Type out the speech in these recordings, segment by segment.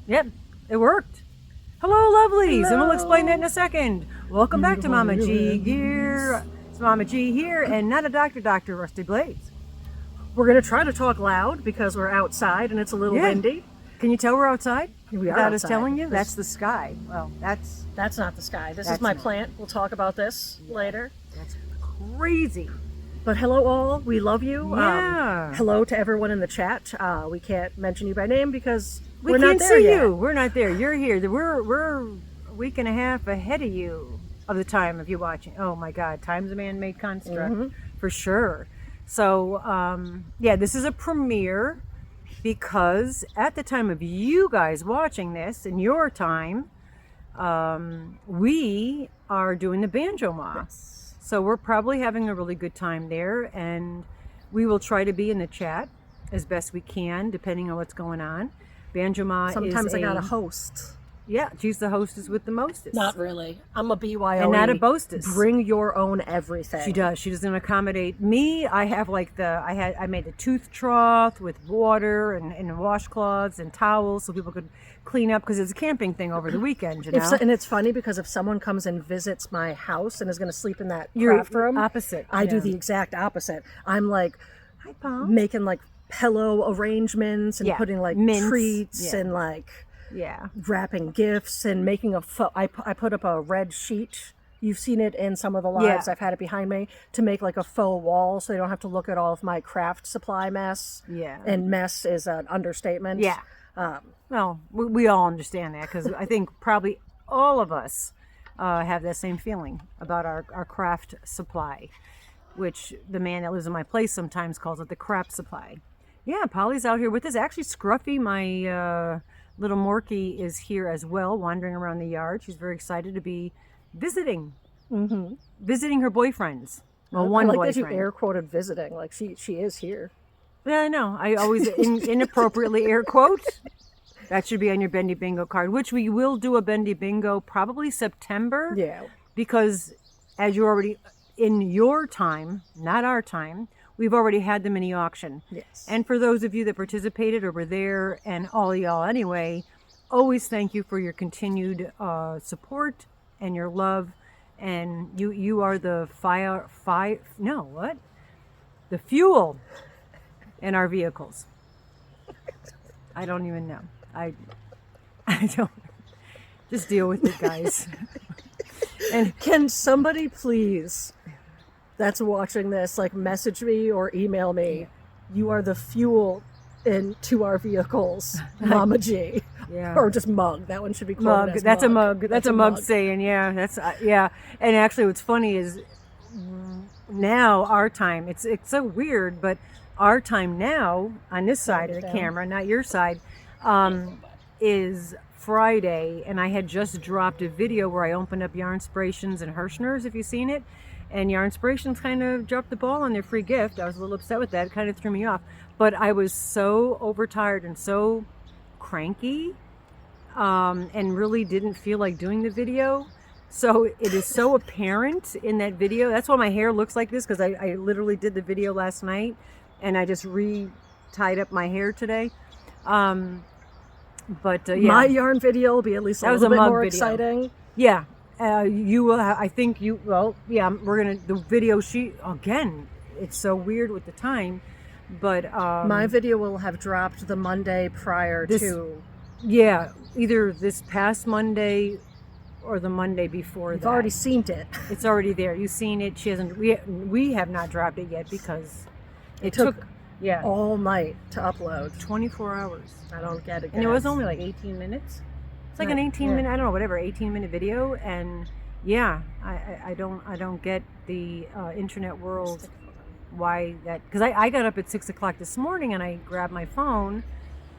Yep, it worked. Hello, lovelies, and we'll Hello. explain that in a second. Welcome back to Mama G here. It's Mama G here, and not a doctor, Dr. Rusty Blades. We're going to try to talk loud because we're outside and it's a little windy. Can you tell we're outside? We are Without us outside. telling you? That's the sky. Well, that's not the sky. This That's is my not. plant. We'll talk about this later. crazy. But hello all. We love you. Yeah. Hello to everyone in the chat. We can't mention you by name because We we're can't not there see yet. you. We're not there. You're here. We're a week and a half ahead of you of the time of you watching. Oh my God, time's a man-made construct for sure. So yeah, this is a premiere because at the time of you guys watching this in your time, we are doing the BanjoMaw. So we're probably having a really good time there, and we will try to be in the chat as best we can, depending on what's going on. BanjoMaw Sometimes is I got a host. Yeah, she's the hostess with the mostest. Not really. I'm a BYOE. And not a boastess. Bring your own everything. She does. She doesn't accommodate me. I have like I made the tooth trough with water and washcloths and towels so people could clean up because it's a camping thing over the weekend, you know. And it's funny because if someone comes and visits my house and is going to sleep in that You're craft room, opposite. I do Yeah. the exact opposite. I'm like Hi, Paul. making like pillow arrangements and Yeah. putting like Mints. treats Yeah. and like Yeah. wrapping gifts and making I put up a red sheet. You've seen it in some of the lives. Yeah. I've had it behind me to make like a faux wall so they don't have to look at all of my craft supply mess. Yeah. And mess is an understatement. Yeah. Well, we all understand that because I think probably all of us have that same feeling about our craft supply, which the man that lives in my place sometimes calls it the crap supply. Yeah, Polly's out here with us. Actually, Scruffy, my little Morky, is here as well, wandering around the yard. She's very excited to be visiting her boyfriends. Well, one I like boyfriend. that you air quoted visiting. Like she is here. Yeah, I know. I always inappropriately air quote. That should be on your Bendy Bingo card, which we will do a Bendy Bingo probably September. Yeah. Because as you're already in your time, not our time, we've already had the mini auction. Yes. And for those of you that participated or were there, and all y'all anyway, always thank you for your continued support and your love. And you are the the fuel in our vehicles. I don't even know. I don't. Just deal with it, guys. And can somebody please, that's watching this, like message me or email me? You are the fuel into our vehicles, Mama G. Yeah. Or just mug. That one should be quoted Mug. as That's mug. a mug. That's a mug saying, yeah. That's yeah. And actually, what's funny is now our time. It's so weird, but our time now on this side of the camera, not your side, is Friday, and I had just dropped a video where I opened up Yarnspirations and Hirschner's, if you've seen it, and Yarnspirations kind of dropped the ball on their free gift. I was a little upset with that. It kind of threw me off, but I was so overtired and so cranky, and really didn't feel like doing the video. So it is so apparent in that video. That's why my hair looks like this, because I literally did the video last night and I just tied up my hair today. But yeah, My yarn video will be at least a little bit more exciting. Yeah, you will. I think you. Well, yeah, we're gonna the video. Again, it's so weird with the time, but My video will have dropped the Monday prior to. Yeah, either this past Monday or the Monday before. You've already seen it. It's already there. You've seen it. She hasn't. We have not dropped it yet because it took all night to upload. 24 hours. I don't get it. And it was only like 18 minutes. It's like an 18-minute, I don't know, whatever, 18-minute video. And yeah, I don't get the internet world, why that, because I got up at 6 o'clock this morning and I grabbed my phone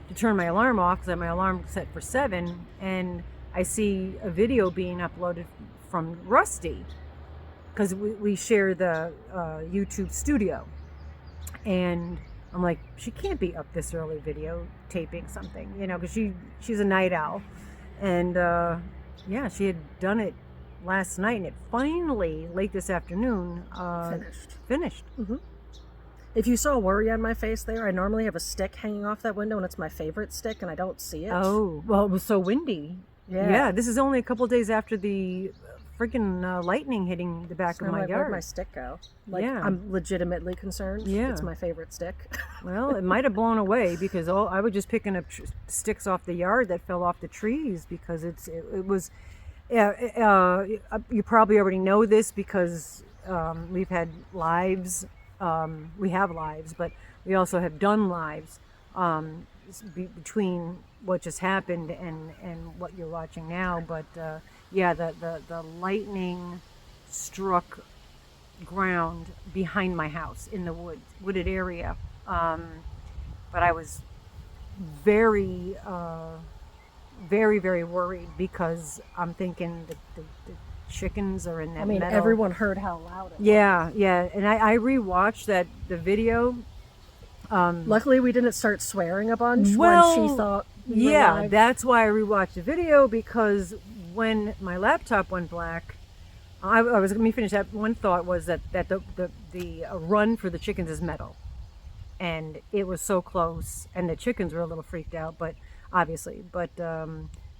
to turn my alarm off because I had my alarm set for 7, and I see a video being uploaded from Rusty because we share the YouTube studio. And I'm like, she can't be up this early video taping something, you know, because she's a night owl. And yeah, she had done it last night, and it finally, late this afternoon, finished. If you saw worry on my face there, I normally have a stick hanging off that window, and it's my favorite stick, and I don't see it. Oh, well, it was so windy. Yeah. This is only a couple days after the freaking lightning hitting the back of my yard. Where'd my stick go? Like, I'm legitimately concerned. Yeah. It's my favorite stick. Well, it might have blown away because I was just picking up sticks off the yard that fell off the trees because it was. You probably already know this because we've had lives. We have lives, but we also have done lives between what just happened and what you're watching now. But the lightning struck ground behind my house in the wooded area. But I was very, very, very worried because I'm thinking the chickens are in that metal. Everyone heard how loud it was. Yeah. And I rewatched the video. Luckily, we didn't start swearing a bunch well, when she thought we were yeah, live. that's why I rewatched the video, because when my laptop went black, let me finish that. One thought was that the run for the chickens is metal, and it was so close, and the chickens were a little freaked out, but obviously,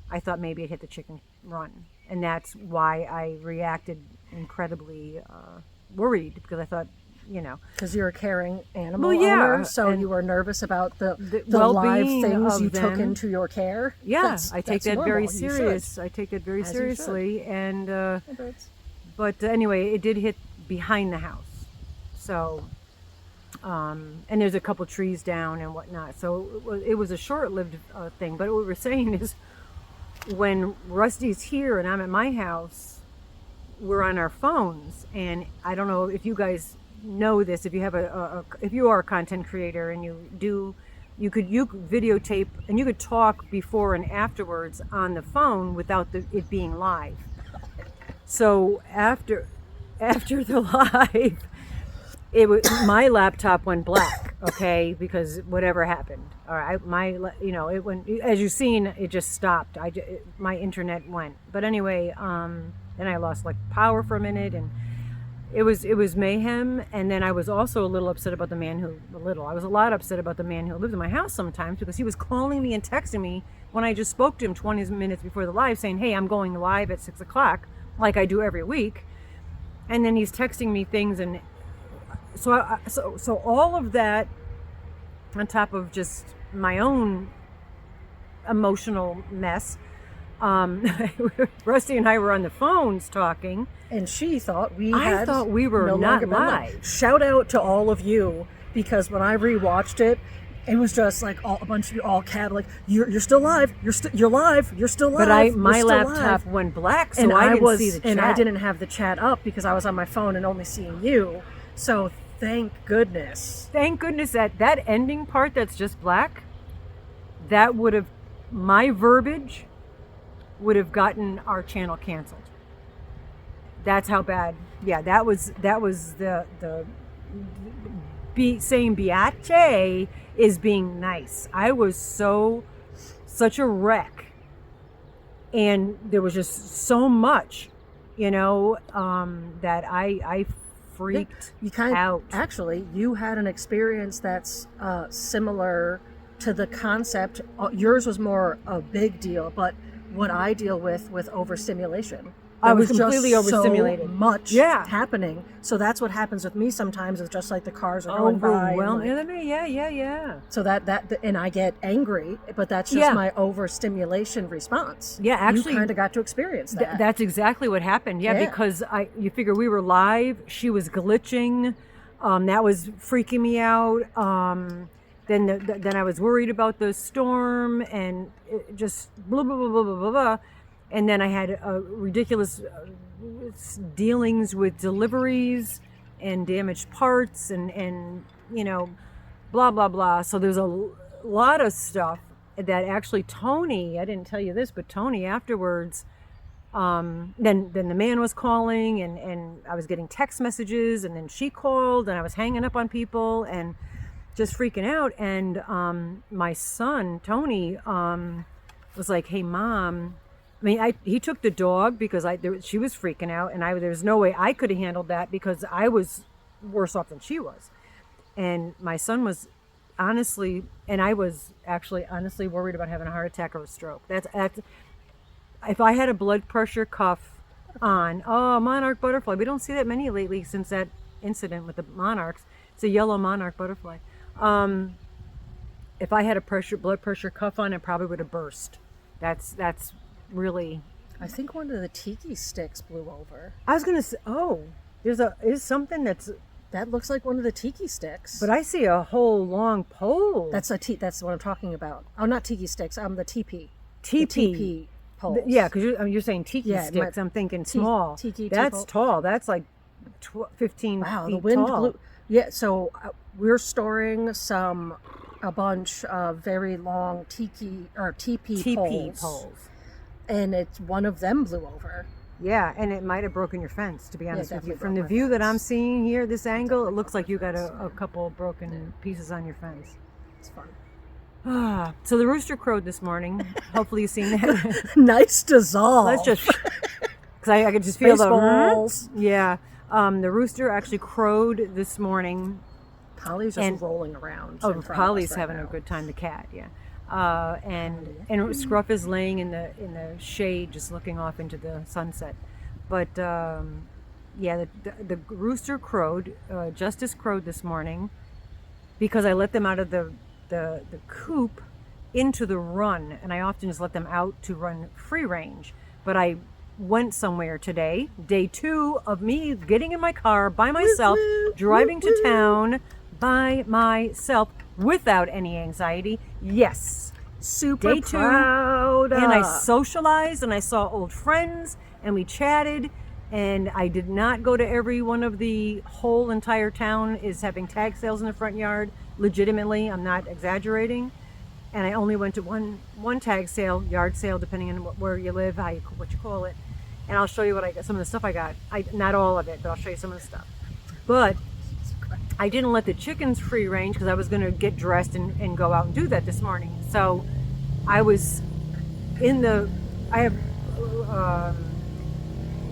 I thought maybe it hit the chicken run, and that's why I reacted incredibly worried, because I thought, because you're a caring animal Well, yeah, owner, so and you were nervous about the live well-being things of you took them. into your care. Yeah, I take that's that very normal. You serious. should. I take that very As you should. seriously, and Hey, birds. but anyway, it did hit behind the house. So, and there's a couple trees down and whatnot. So it was a short-lived thing. But what we're saying is, when Rusty's here and I'm at my house, we're on our phones, and I don't know if you guys know this. If you have if you are a content creator and you could videotape and you could talk before and afterwards on the phone without it being live. So after the live, my laptop went black, okay, because whatever happened. All right, it went, as you've seen, it just stopped. My internet went. But anyway, then I lost power for a minute, and it was mayhem. And then I was also a little upset about I was a lot upset about the man who lived in my house sometimes, because he was calling me and texting me when I just spoke to him 20 minutes before the live, saying, hey, I'm going live at 6 o'clock, like I do every week. And then he's texting me things, and so all of that, on top of just my own emotional mess, Rusty and I were on the phones talking, and she thought we were no not longer been live. live. Shout out to all of you, because when I rewatched it, it was just a bunch of you all you're still live, you're live, you're still live. But my still laptop live. went black, so and I didn't see the chat. And I didn't have the chat up because I was on my phone and only seeing you. So thank goodness. Thank goodness that ending part that's just black, my verbiage would have gotten our channel canceled. That's how bad. Yeah, that was the saying biache is being nice. I was such a wreck, and there was just so much, that I freaked out. Actually, you had an experience that's similar to the concept. Yours was more a big deal, but what I deal with overstimulation. I was completely overstimulated. So much happening. So that's what happens with me sometimes. It's just like the cars are going by. Yeah. So that and I get angry, but that's just my overstimulation response. Yeah, actually, you kind of got to experience that. That's exactly what happened. Yeah, because you figure we were live. She was glitching. That was freaking me out. Then I was worried about the storm, and it just blah blah blah blah blah blah. And then I had ridiculous dealings with deliveries and damaged parts and blah blah blah. So there's a lot of stuff that actually Tony, I didn't tell you this, but Tony afterwards, then the man was calling, and I was getting text messages, and then she called, and I was hanging up on people and just freaking out. And my son Tony was like, hey Mom, he took the dog because she was freaking out, and there was no way I could have handled that because I was worse off than she was. And my son was honestly, and I was actually honestly worried about having a heart attack or a stroke. That's if I had a blood pressure cuff on, oh, monarch butterfly. We don't see that many lately since that incident with the monarchs. It's a yellow monarch butterfly. If I had a blood pressure cuff on, it probably would have burst. That's really. I think one of the tiki sticks blew over. I was gonna say, oh, is something that looks like one of the tiki sticks. But I see a whole long pole. That's that's what I'm talking about. Oh, not tiki sticks. The teepee. Teepee poles. Yeah, because you're saying tiki sticks. I'm thinking small. Tiki. That's tall. That's like 15 wow, feet the wind tall. blew. Yeah, so we're storing a bunch of very long teepee poles. And one of them blew over. Yeah, and it might have broken your fence, to be honest with you. From the broke my view that fence. I'm seeing here, this angle, it looks like you got a couple broken pieces on your fence. It's fun. So the rooster crowed this morning. Hopefully you've seen that. Nice dissolve. Let's just, because I could just feel Spaceballs. Yeah. The rooster actually crowed this morning. Polly's just rolling around. Oh, Polly's having a good time, the cat, yeah. And Scruff is laying in the shade, just looking off into the sunset. But yeah, the rooster crowed. Justice crowed this morning because I let them out of the coop into the run, and I often just let them out to run free range. But I went somewhere today, day 2 of me getting in my car by myself, driving to town by myself without any anxiety. Yes. Super Day 2, proud. and I socialized, and I saw old friends, and we chatted, and I did not go to every one of the whole entire town is having tag sales in the front yard. Legitimately, I'm not exaggerating. And I only went to one tag sale, yard sale, depending on where you live, what you call it. And I'll show you what I got, some of the stuff I got. Not all of it, but I'll show you some of the stuff. But I didn't let the chickens free range because I was going to get dressed and go out and do that this morning. So I was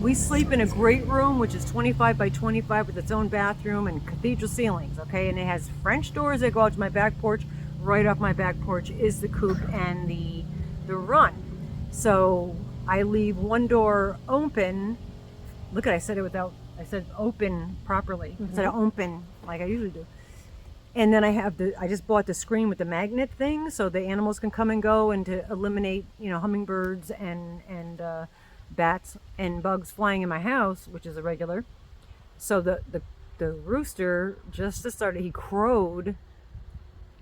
we sleep in a great room, which is 25 by 25 with its own bathroom and cathedral ceilings, okay? And it has French doors that go out to my back porch. Right off my back porch is the coop and the run. So I leave one door open. Look, I said open properly. I said open like I usually do. And then I just bought the screen with the magnet thing so the animals can come and go, and to eliminate, hummingbirds and bats and bugs flying in my house, which is irregular. So the rooster just started, he crowed,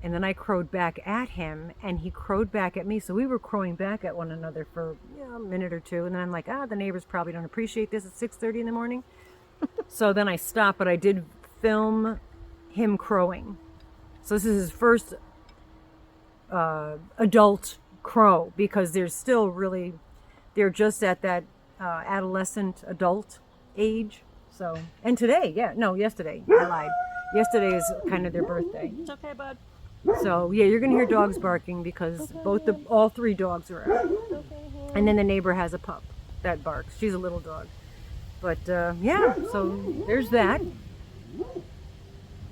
and then I crowed back at him, and he crowed back at me. So we were crowing back at one another for a minute or two, and then I'm like, the neighbors probably don't appreciate this at 6:30 in the morning. So then I stopped, but I did film him crowing. So this is his first adult crow, because they're just at that adolescent adult age. So, and yesterday, I lied. Yesterday is kind of their birthday. It's okay, bud. So yeah, you're gonna hear dogs barking because all 3 dogs are out. And then the neighbor has a pup that barks. She's a little dog. But yeah, so there's that.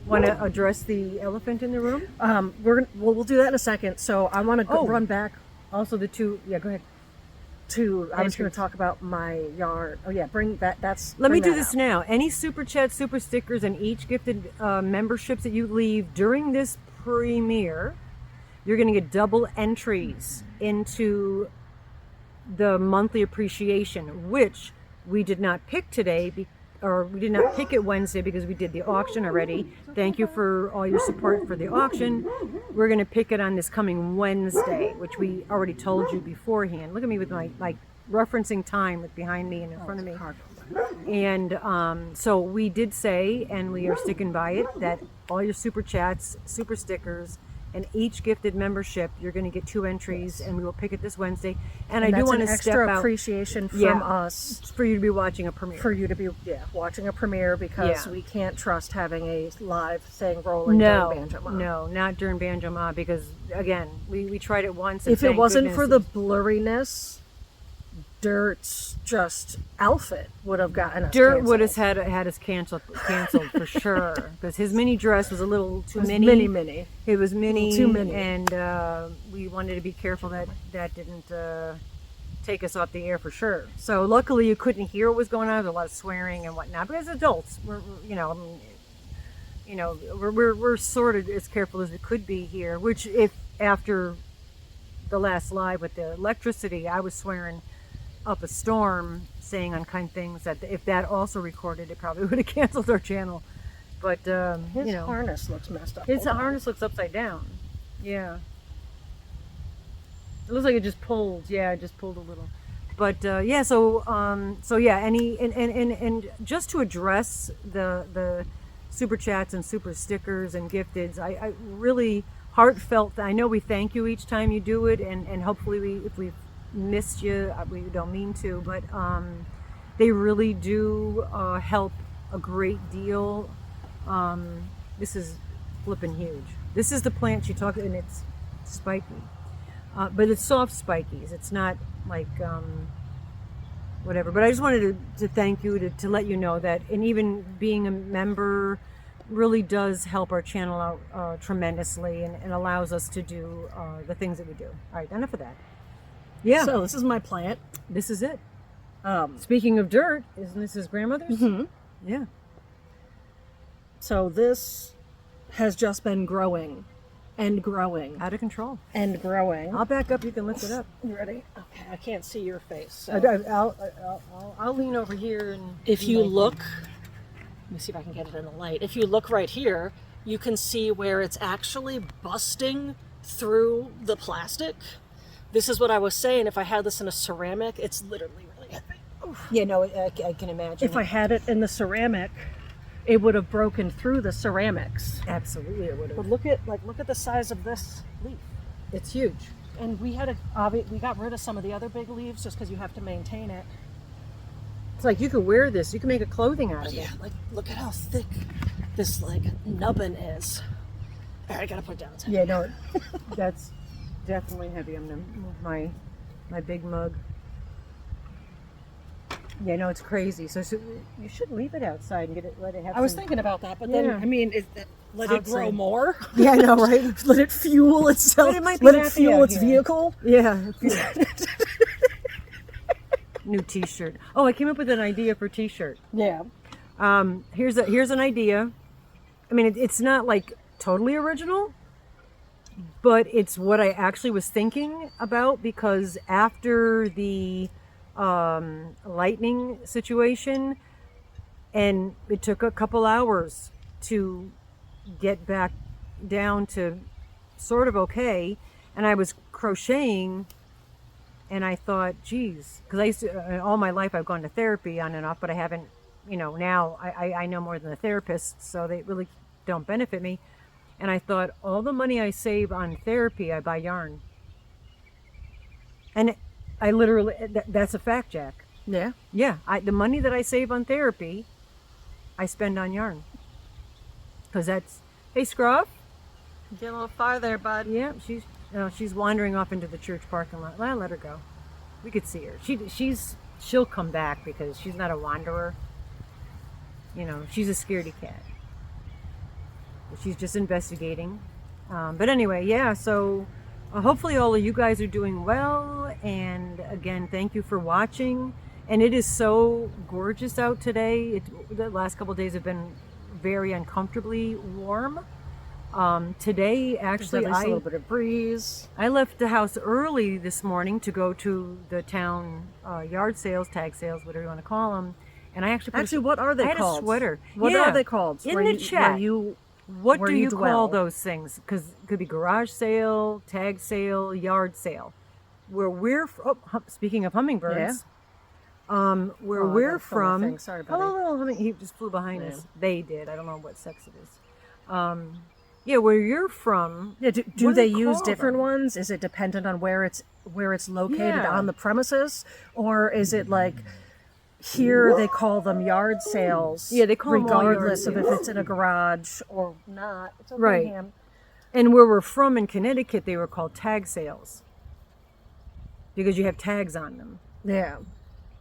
Want to address the elephant in the room? We'll do that in a second. So I want to run back. Also the 2. Yeah, go ahead. I was going to talk about my yard. Oh yeah, bring that. Let me do this now. Any super chat, super stickers, and each gifted memberships that you leave during this premiere, you're going to get double entries into the monthly appreciation, which we did not pick today, or we did not pick it Wednesday because we did the auction already. Thank you for all your support for the auction. We're going to pick it on this coming Wednesday, which we already told you beforehand. Look at me with my referencing time with behind me and in front of me. And so we did say, and we are sticking by it, that all your super chats, super stickers, and each gifted membership, you're going to get 2 entries, and we will pick it this Wednesday. And I do want to step out. Extra appreciation from us for you to be watching a premiere. For you to be watching a premiere, because we can't trust having a live thing rolling during BanjoMaw. No, not during BanjoMaw, because again, we tried it once. If it wasn't for the blurriness, Dirt's just outfit would have gotten us Dirt canceled. would have had us canceled for sure, because his mini dress was a little too mini. Mini. It was mini, Too mini. and we wanted to be careful that didn't take us off the air for sure. So luckily you couldn't hear what was going on. There was a lot of swearing and whatnot. But as adults, we're sort of as careful as we could be here. Which, if after the last live with the electricity, I was swearing up a storm, saying unkind things, that if that also recorded, it probably would have canceled our channel. But His harness looks messed up. his harness looks upside down. Yeah, it looks like it just pulled. Yeah, it just pulled a little. But yeah, so yeah, and just to address the super chats and super stickers and gifteds, I really heartfelt. I know we thank you each time you do it, and hopefully if we've missed you, we don't mean to, but they really do help a great deal. This is flipping huge. This is the plant she talked, and it's spiky, but it's soft spikies. It's not like whatever. But I just wanted to thank you, to let you know that, and even being a member really does help our channel out tremendously, and allows us to do the things that we do. All right, enough of that. Yeah. So this is my plant. This is it. Speaking of dirt, isn't this his grandmother's? Mm-hmm. Yeah. So this has just been growing and growing Out of control. and growing. I'll back up. You can lift it up. You ready? Okay, I can't see your face. So I'll lean over here and. if you look, let me see if I can get it in the light. If you look right here, you can see where it's actually busting through the plastic. This is what I was saying. If I had this in a ceramic, it's literally really heavy. Yeah, no, I can imagine. If I had it in the ceramic, it would have broken through the ceramics. Absolutely, it would But have. look at the size of this leaf. It's huge. And we got rid of some of the other big leaves just because you have to maintain it. It's like you could wear this. You can make a clothing out of Yeah, it. like look at how thick this nubbin is. All right, I gotta put it down. Yeah, no, that's definitely heavy. I'm gonna move my big mug. Yeah, no, it's crazy. So you should leave it outside and let it have. I was some- thinking about that, but Yeah. then I mean, let it grow Outside. more. Yeah, I know, right? Let it fuel itself. But it might be let it happy fuel out its here. vehicle. Yeah. New T-shirt. Oh, I came up with an idea for T-shirt. Yeah. Here's an idea. I mean, it's not like totally original, but it's what I actually was thinking about, because after the lightning situation, and it took a couple hours to get back down to sort of okay, and I was crocheting, and I thought, geez, because I used to, all my life I've gone to therapy on and off, but I haven't, now I know more than the therapists, so they really don't benefit me. And I thought, all the money I save on therapy, I buy yarn. And I literally, that's a fact, Jack. Yeah. Yeah, the money that I save on therapy, I spend on yarn. Because that's, hey, Scruff. Get a little farther, bud. Yeah, she's wandering off into the church parking lot. Well, let her go. We could see her. She'll come back because she's not a wanderer. She's a scaredy cat. She's just investigating. But anyway, yeah, so hopefully all of you guys are doing well. And again, thank you for watching. And it is so gorgeous out today. The last couple of days have been very uncomfortably warm. Today, actually, There's a little bit of breeze. I left the house early this morning to go to the town yard sales, tag sales, whatever you want to call them. And I actually What are they I had called? a sweater. What Yeah. are they called? In Where the you- chat. What where do you you dwell. call those things? Because it could be garage sale, tag sale, yard sale. Where we're speaking of hummingbirds, where Oh, I we're gotta film the from. thing. Sorry, buddy. Hello, little humming. He just flew behind Yeah. us. They did. I don't know what sex it is. Yeah, where you're from. Yeah, do what they do use call different them? ones? Is it dependent on where it's located Yeah. on the premises, or is it like here they call them yard sales? Yeah, they call them all yard regardless of if sales. it's in a garage or not. It's okay, Right. Ham. And where we're from in Connecticut, they were called tag sales because you have tags on them. Yeah.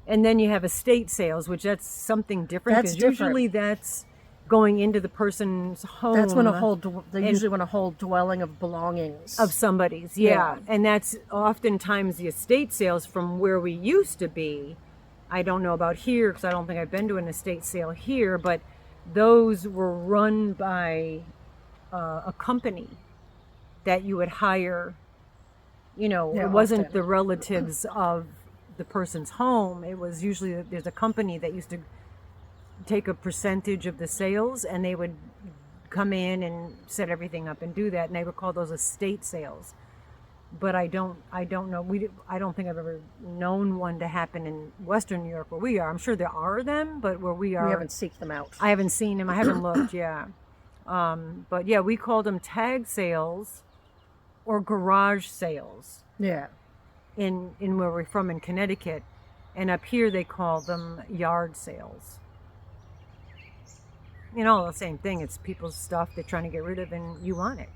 And then you have estate sales, which that's something different. That's 'Cause different. usually that's going into the person's home. That's when they usually want a whole dwelling of belongings. Of somebody's, yeah. And that's oftentimes the estate sales from where we used to be. I don't know about here because I don't think I've been to an estate sale here, but those were run by a company that you would hire. You know, Yeah, it wasn't often. the relatives of the person's home. It was usually there's a company that used to take a percentage of the sales, and they would come in and set everything up and do that, and they would call those estate sales. But I don't know. I don't think I've ever known one to happen in Western New York where we are. I'm sure there are them, but where we are, We haven't seeked them out. I haven't seen them. I haven't looked. Yeah, but yeah, we called them tag sales or garage sales Yeah. in where we're from in Connecticut, and up here they call them yard sales. You know, the same thing. It's people's stuff they're trying to get rid of, and you want it.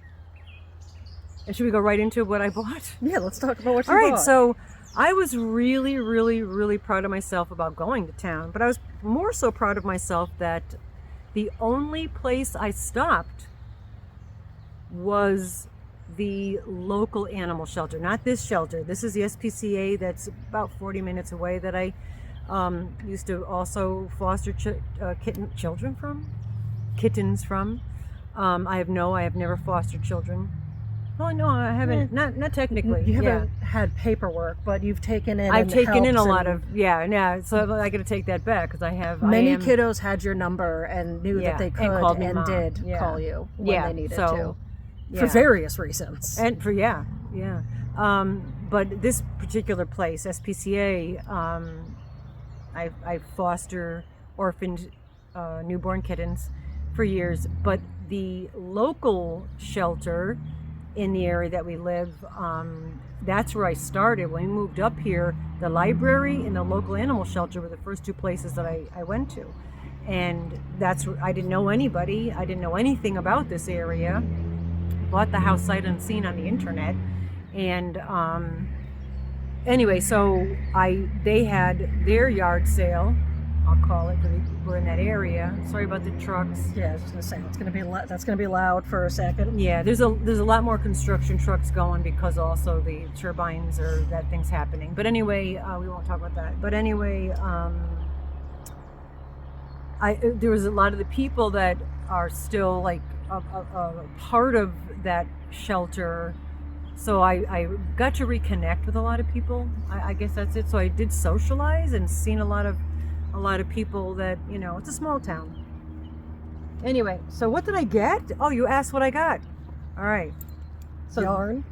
And should we go right into what I bought? Yeah, let's talk about what you All right, bought. so I was really, really, really proud of myself about going to town, but I was more so proud of myself that the only place I stopped was the local animal shelter, not this shelter. This is the SPCA that's about 40 minutes away that I used to also foster kittens from. I have never fostered children. Oh no, I haven't. Not technically. You haven't had paperwork, but you've taken in. I've taken in a lot and of yeah. So I got to take that back because I have many kiddos had your number and knew that they could called me mom. did call you when they needed to, for various reasons. And for but this particular place, SPCA, I foster orphaned newborn kittens for years, but the local shelter in the area that we live, that's where I started. When we moved up here, the library and the local animal shelter were the first two places that I went to. And that's where I didn't know anybody. I didn't know anything about this area. Bought the house sight unseen on the internet. And anyway, so they had their yard sale, I'll call it, because we're in that area. Sorry about the trucks. Yeah, I was just gonna say that's gonna be loud for a second. Yeah, there's a lot more construction trucks going because also the turbines that thing's happening. But anyway, we won't talk about that. But anyway, there was a lot of the people that are still like a part of that shelter. So I got to reconnect with a lot of people. I guess that's it. So I did socialize and seen a lot of people that, you know, it's a small town. Anyway, so what did I get? Oh, you asked what I got. All right. So Yarn.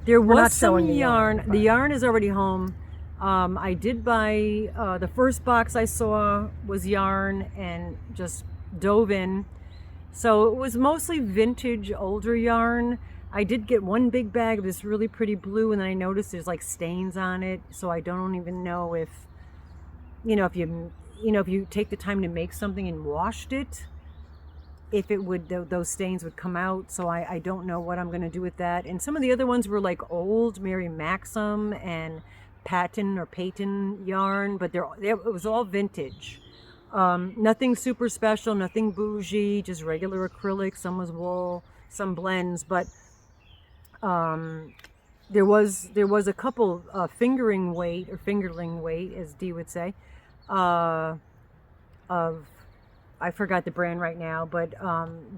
There We're not was some showing the yarn. The yarn is already home. I did buy, the first box I saw was yarn and just dove in. So it was mostly vintage, older yarn. I did get one big bag of this really pretty blue, and then I noticed there's like stains on it. So I don't even know if if you take the time to make something and washed it, if it would, those stains would come out. So I don't know what I'm going to do with that. And some of the other ones were like old Mary Maxim and Peyton yarn, but it was all vintage. Nothing super special, nothing bougie, just regular acrylic. Some was wool, some blends, but there was a couple fingerling weight, as Dee would say, of, I forgot the brand right now, but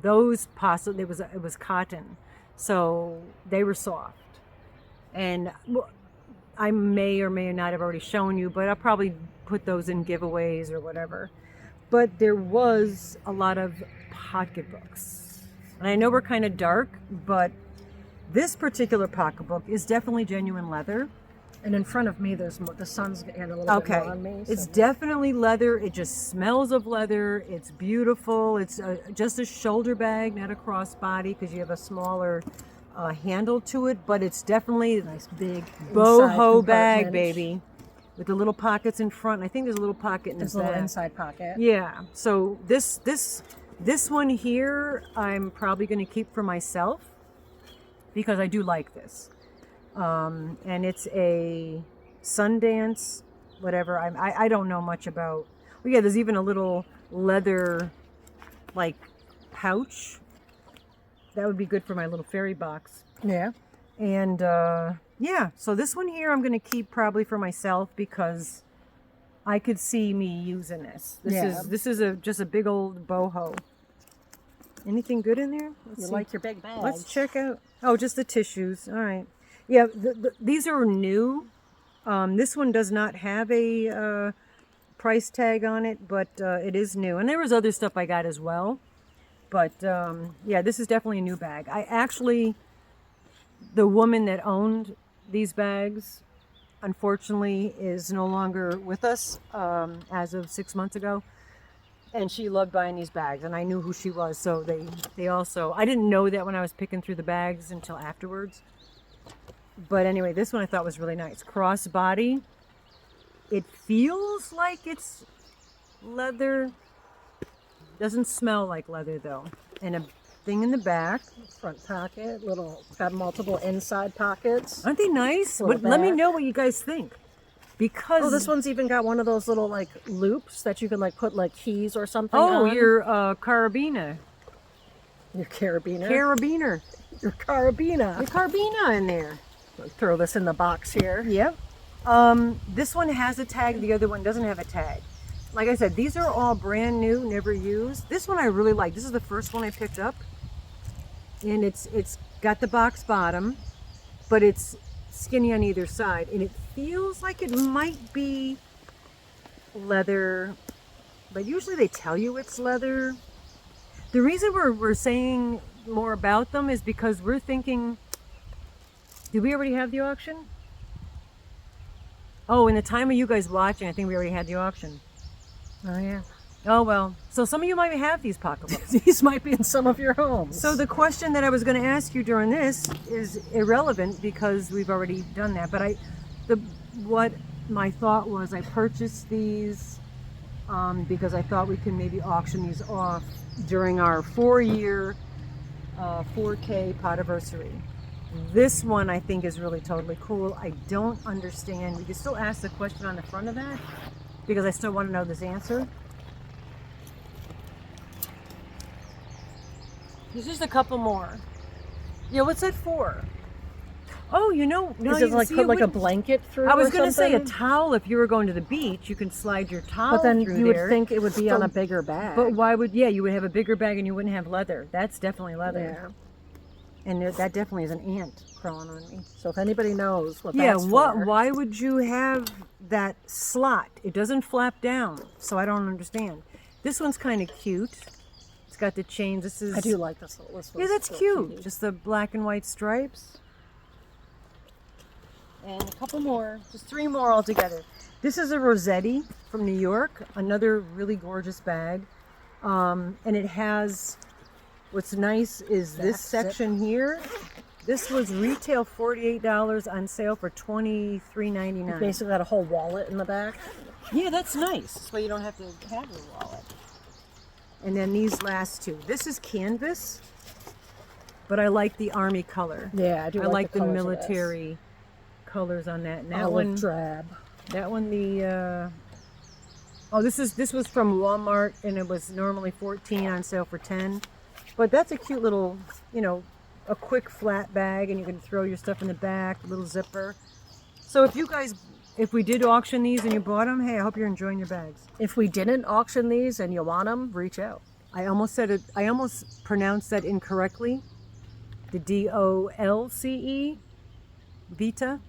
those possibly it was cotton, so they were soft. And I may or may not have already shown you, but I'll probably put those in giveaways or whatever. But there was a lot of pocketbooks, and I know we're kind of dark, but this particular pocketbook is definitely genuine leather. And in front of me, there's the sun's getting a little bit more on me. So. It's definitely leather. It just smells of leather. It's beautiful. It's just a shoulder bag, not a crossbody, because you have a smaller handle to it. But it's definitely a nice big boho bag, baby, with the little pockets in front. I think there's a little pocket in the back. There's a little inside pocket. Yeah. So this one here, I'm probably going to keep for myself because I do like this. And it's a Sundance, whatever. I don't know much about. Well, yeah, there's even a little leather like pouch. That would be good for my little fairy box. Yeah. And yeah, so this one here I'm going to keep probably for myself because I could see me using this. This is just a big old boho. Anything good in there? You like your big bags. Let's check out. Oh, just the tissues. All right. Yeah, these are new. This one does not have a price tag on it, but it is new. And there was other stuff I got as well. But yeah, this is definitely a new bag. The woman that owned these bags, unfortunately, is no longer with us as of 6 months ago. And she loved buying these bags, and I knew who she was. So they also, I didn't know that when I was picking through the bags until afterwards. But anyway, this one I thought was really nice. Crossbody. It feels like it's leather. Doesn't smell like leather though. And a thing in the back. Front pocket, it's got multiple inside pockets. Aren't they nice? Let me know what you guys think. Because this one's even got one of those little like loops that you can like put like keys or something on. Your carabiner. Your carabiner. Carabiner. Your carabiner. Your carabiner in there. Throw this in the box here. Yep. This one has a tag. The other one doesn't have a tag. Like I said, these are all brand new, never used. This one I really like. This is the first one I picked up. And it's got the box bottom, but it's skinny on either side. And it feels like it might be leather, but usually they tell you it's leather. The reason we're saying more about them is because we're thinking, did we already have the auction? Oh, in the time of you guys watching, I think we already had the auction. Oh, yeah. Oh, well. So some of you might have these pocketbooks. These might be in some of your homes. So the question that I was going to ask you during this is irrelevant because we've already done that. But what my thought was, I purchased these because I thought we could maybe auction these off during our 4-year 4K podiversary. This one I think is really totally cool. I don't understand. We can still ask the question on the front of that because I still want to know this answer. There's just a couple more. Yeah, what's that for? Oh, no, is it like put like a blanket through? I was going to say a towel. If you were going to the beach, you can slide your towel. But then through you there. would think it would be on a bigger bag. But why would? Yeah, you would have a bigger bag and you wouldn't have leather. That's definitely leather. Yeah. And that definitely is an ant crawling on me. So if anybody knows what that's for. Why would you have that slot? It doesn't flap down, so I don't understand. This one's kind of cute. It's got the chains. I do like this one. Yeah, that's cute. Cutie. Just the black and white stripes. And a couple more. Just 3 more altogether. This is a Rossetti from New York. Another really gorgeous bag. And it has, what's nice is this section here. This was retail $48, on sale for $23.99. You basically got a whole wallet in the back. Yeah, that's nice. So you don't have to have your wallet. And then these last two. This is canvas, but I like the army color. Yeah, I do. I like the military colors on that. And that one drab. That one this was from Walmart and it was normally $14 on sale for $10. But that's a cute little, a quick flat bag and you can throw your stuff in the back, little zipper. So if we did auction these and you bought them, hey, I hope you're enjoying your bags. If we didn't auction these and you want them, reach out. I almost pronounced that incorrectly. The DOLCE, Vita.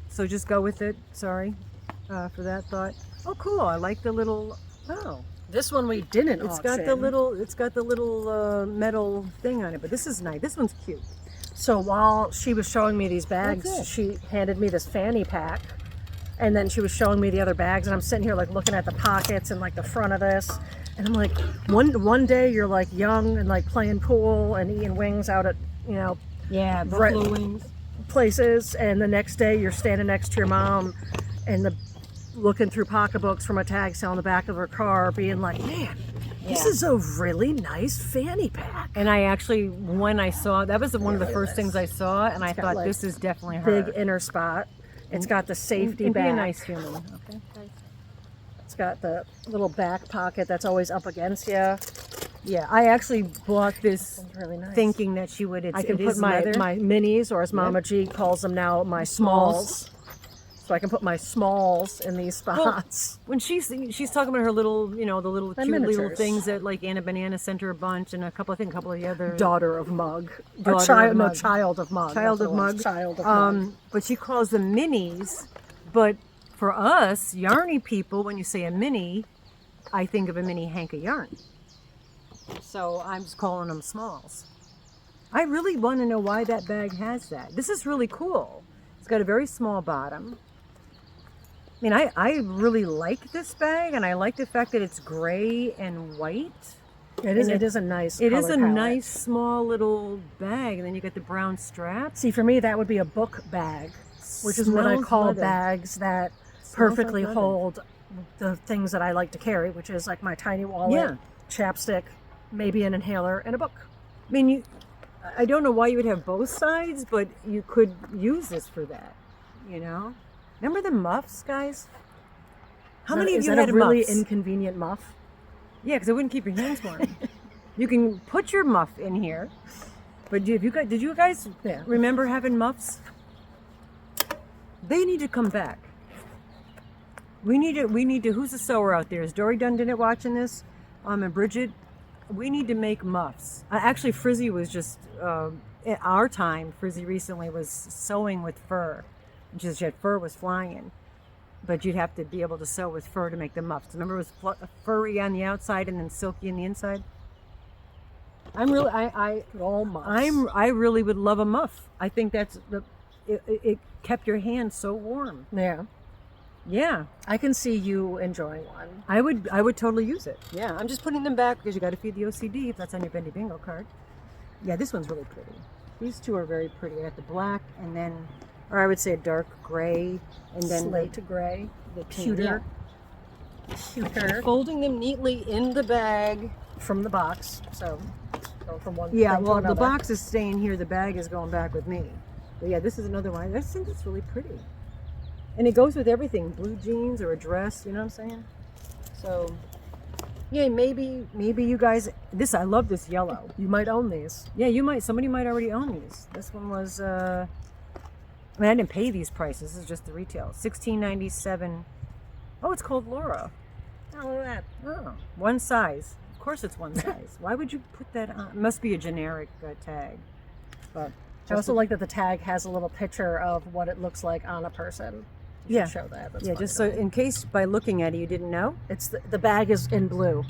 So just go with it. Sorry for that thought. Oh, cool. I like the little, this one we didn't auction. It's got the little metal thing on it, but this is nice. This one's cute. So while she was showing me these bags, she handed me this fanny pack, and then she was showing me the other bags, and I'm sitting here like looking at the pockets and like the front of this, and I'm like, one day you're like young and like playing pool and eating wings out at buffalo wings places, and the next day you're standing next to your mom and looking through pocketbooks from a tag sale in the back of her car, being like, man. This is a really nice fanny pack. And I actually, when I saw, that was one of the first things I saw, and I thought, this is definitely her. Big inner spot. It's got the safety and back. be a nice human. Okay. It's got the little back pocket that's always up against you. Yeah, I actually bought this Really nice. thinking that she would. I can it put is my leather. minis, or as Mama G calls them now, my smalls. Smalls. So I can put my smalls in these spots. When she's talking about her little, the little My cute little miniatures. things that like Anna Banana sent her a bunch, and a couple of the other Daughter of Mug. Daughter Or child, of no, Mug. child of Mug. Child That's of what it was. Mug. Child of Mug. But she calls them minis. But for us yarny people, when you say a mini, I think of a mini hank of yarn. So I'm just calling them smalls. I really want to know why that bag has that. This is really cool. It's got a very small bottom. I mean, I really like this bag, and I like the fact that it's gray and white. It is a nice It is color a palette. nice small little bag, and then you get the brown straps. See, for me, that would be a book bag, which is what I Smells call leather. bags that Smells perfectly like leather. hold the things that I like to carry, which is like my tiny wallet, Yeah. chapstick, maybe an inhaler, and a book. I mean, I don't know why you would have both sides, but you could use this for that. Remember the muffs, guys? How many of Is you that had a really muffs? inconvenient muff? Yeah, because it wouldn't keep your hands warm. You can put your muff in here, but did you guys Yeah. remember having muffs? They need to come back. We need to. Who's the sewer out there? Is Dory Dundon watching this? And Bridget, we need to make muffs. Actually, Frizzy was just at our time. Frizzy recently was sewing with fur. Just yet fur was flying, but you'd have to be able to sew with fur to make the muffs. Remember, it was furry on the outside and then silky on the inside. All muffs. I really would love a muff. I think it kept your hands so warm. Yeah. Yeah, I can see you enjoying one. I would totally use it. Yeah, I'm just putting them back because you got to feed the OCD if that's on your Bendy Bingo card. Yeah, this one's really pretty. These two are very pretty. I got the black and then, or I would say a dark gray, and then Slate to gray. the Pewter. Pewter. Folding them neatly in the bag. From the box. So, go from one Yeah, thing to well, the another. box is staying here. The bag is going back with me. But yeah, this is another one. I think it's really pretty. And it goes with everything. Blue jeans or a dress, you know what I'm saying? So, yeah, maybe you guys, I love this yellow. You might own these. Yeah, somebody might already own these. This one was, I didn't pay these prices. This is just the retail. $16.97. Oh, it's called Laura. Oh, look at that. Oh, one size. Of course it's one size. Why would you put that on? It must be a generic tag. But I also like that the tag has a little picture of what it looks like on a person. You Yeah. should show that. That's yeah, fun just to so me. in case by looking at it you didn't know, It's the bag is in blue,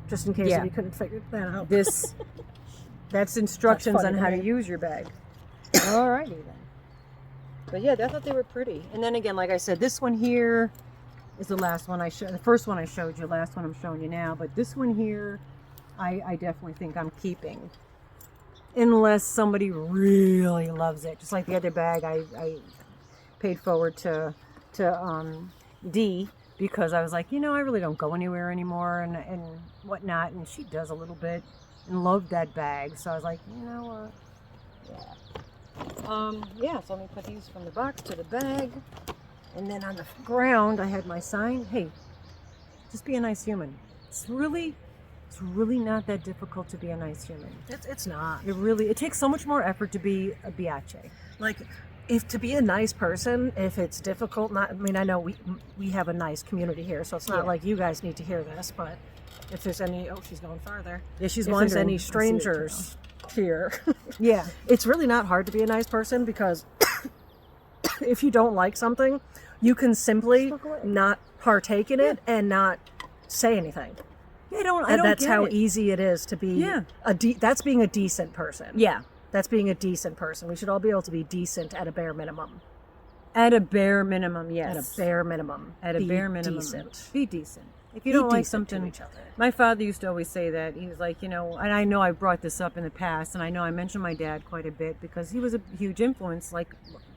just in case Yeah. if you couldn't figure that out. that's instructions That's funny on to how to me. use your bag. Alrighty then. But yeah, I thought they were pretty. And then again, like I said, this one here is the last one I showed. The first one I showed you, last one I'm showing you now. But this one here, I definitely think I'm keeping, unless somebody really loves it. Just like the other bag, I paid forward to D because I was like, I really don't go anywhere anymore and whatnot, and she does a little bit and loved that bag. So I was like, you know what? Yeah. So let me put these from the box to the bag, and then on the ground I had my sign. Hey, just be a nice human. It's really not that difficult to be a nice human. It's not. It takes so much more effort to be a biatch. Like, if to be a nice person, if it's difficult, I know we have a nice community here, so it's not Yeah. like you guys need to hear this, but if there's any, she's going farther. Yeah, she's If there's wondering. any I see it, strangers here, Yeah. it's really not hard to be a nice person because if you don't like something, you can simply Just walk away. not partake in it and not say anything. Yeah, I don't And that's get how it. easy it is to be. Yeah. That's being a decent person. Yeah. That's being a decent person. We should all be able to be decent at a bare minimum. At a bare minimum, yes. At a bare minimum. At a Be bare minimum. Decent. Be decent. If you Be don't like decent to something, each other. my father used to always say that. He was like, and I know I brought this up in the past, and I know I mentioned my dad quite a bit because he was a huge influence, like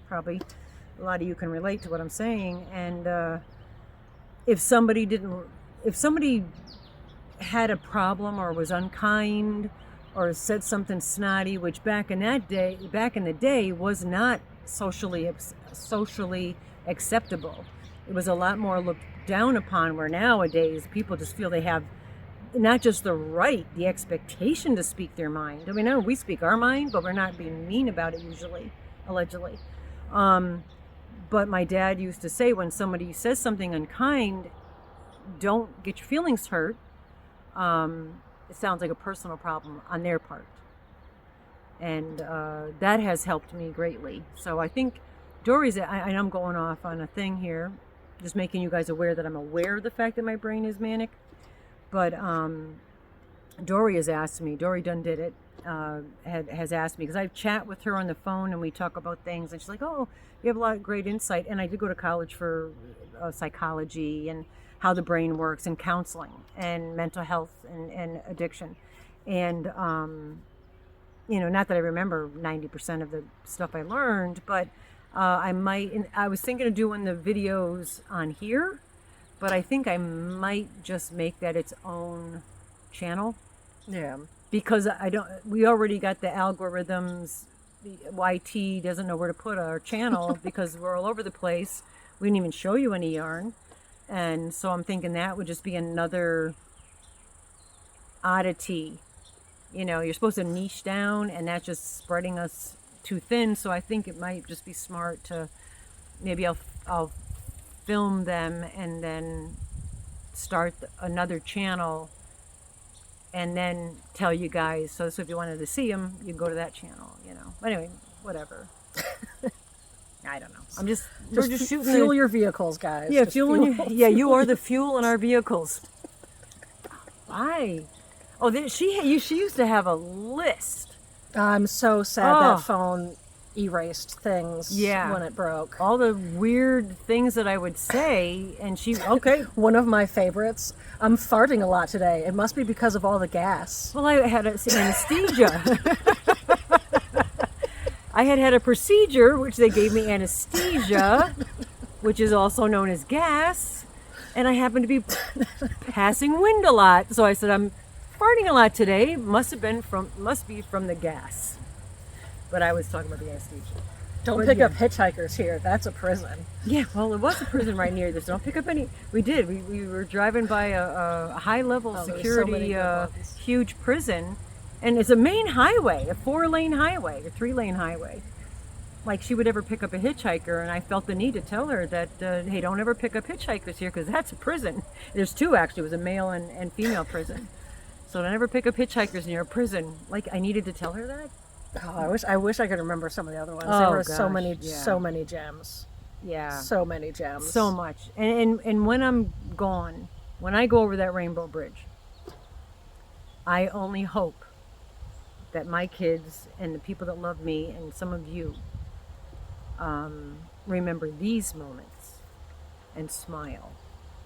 probably a lot of you can relate to what I'm saying. And if somebody had a problem or was unkind or said something snotty, which back in the day was not socially acceptable. It was a lot more looked down upon, where nowadays people just feel they have not just the right, the expectation to speak their mind. I mean, no, we speak our mind, but we're not being mean about it usually, allegedly. But my dad used to say, when somebody says something unkind, don't get your feelings hurt. It sounds like a personal problem on their part. And that has helped me greatly. So I think Dory's, and I'm going off on a thing here, just making you guys aware that I'm aware of the fact that my brain is manic. But Dory has asked me, Dory done did it, has asked me, because I chat with her on the phone and we talk about things, and she's like, oh, you have a lot of great insight. And I did go to college for psychology and how the brain works, and counseling and mental health and addiction. And, not that I remember 90% of the stuff I learned, but I was thinking of doing the videos on here, but I think I might just make that its own channel. Yeah. Because we already got the algorithms. The YT doesn't know where to put our channel because we're all over the place. We didn't even show you any yarn. And so I'm thinking that would just be another oddity. You're supposed to niche down, and that's just spreading us too thin. So I think it might just be smart to, maybe I'll film them and then start another channel and then tell you guys. So if you wanted to see them, you can go to that channel, But anyway, whatever. I don't know. We're just shooting. Fuel your vehicles, guys. Yeah, you are the fuel in our vehicles. Why? Oh, she used to have a list. I'm so sad that phone erased things when it broke. All the weird things that I would say, and okay. One of my favorites, I'm farting a lot today. It must be because of all the gas. Well, I had anesthesia. I had a procedure, which they gave me anesthesia, which is also known as gas, and I happened to be passing wind a lot. So I said, I'm farting a lot today. Must be from the gas. But I was talking about the anesthesia. Don't pick up hitchhikers here. That's a prison. Yeah, well, it was a prison right near this. Don't pick up any. We did. We were driving by a high-level security, huge prison. And it's a main highway, a 4-lane highway, a 3-lane highway. Like she would ever pick up a hitchhiker, and I felt the need to tell her that, hey, don't ever pick up hitchhikers here, because that's a prison. There's two, actually. It was a male and female prison. So don't ever pick up hitchhikers near a prison. Like, I needed to tell her that. Oh, I wish I could remember some of the other ones. There were so many gems. Yeah. So many gems. So much. And when I'm gone, when I go over that Rainbow Bridge, I only hope that my kids and the people that love me and some of you remember these moments and smile.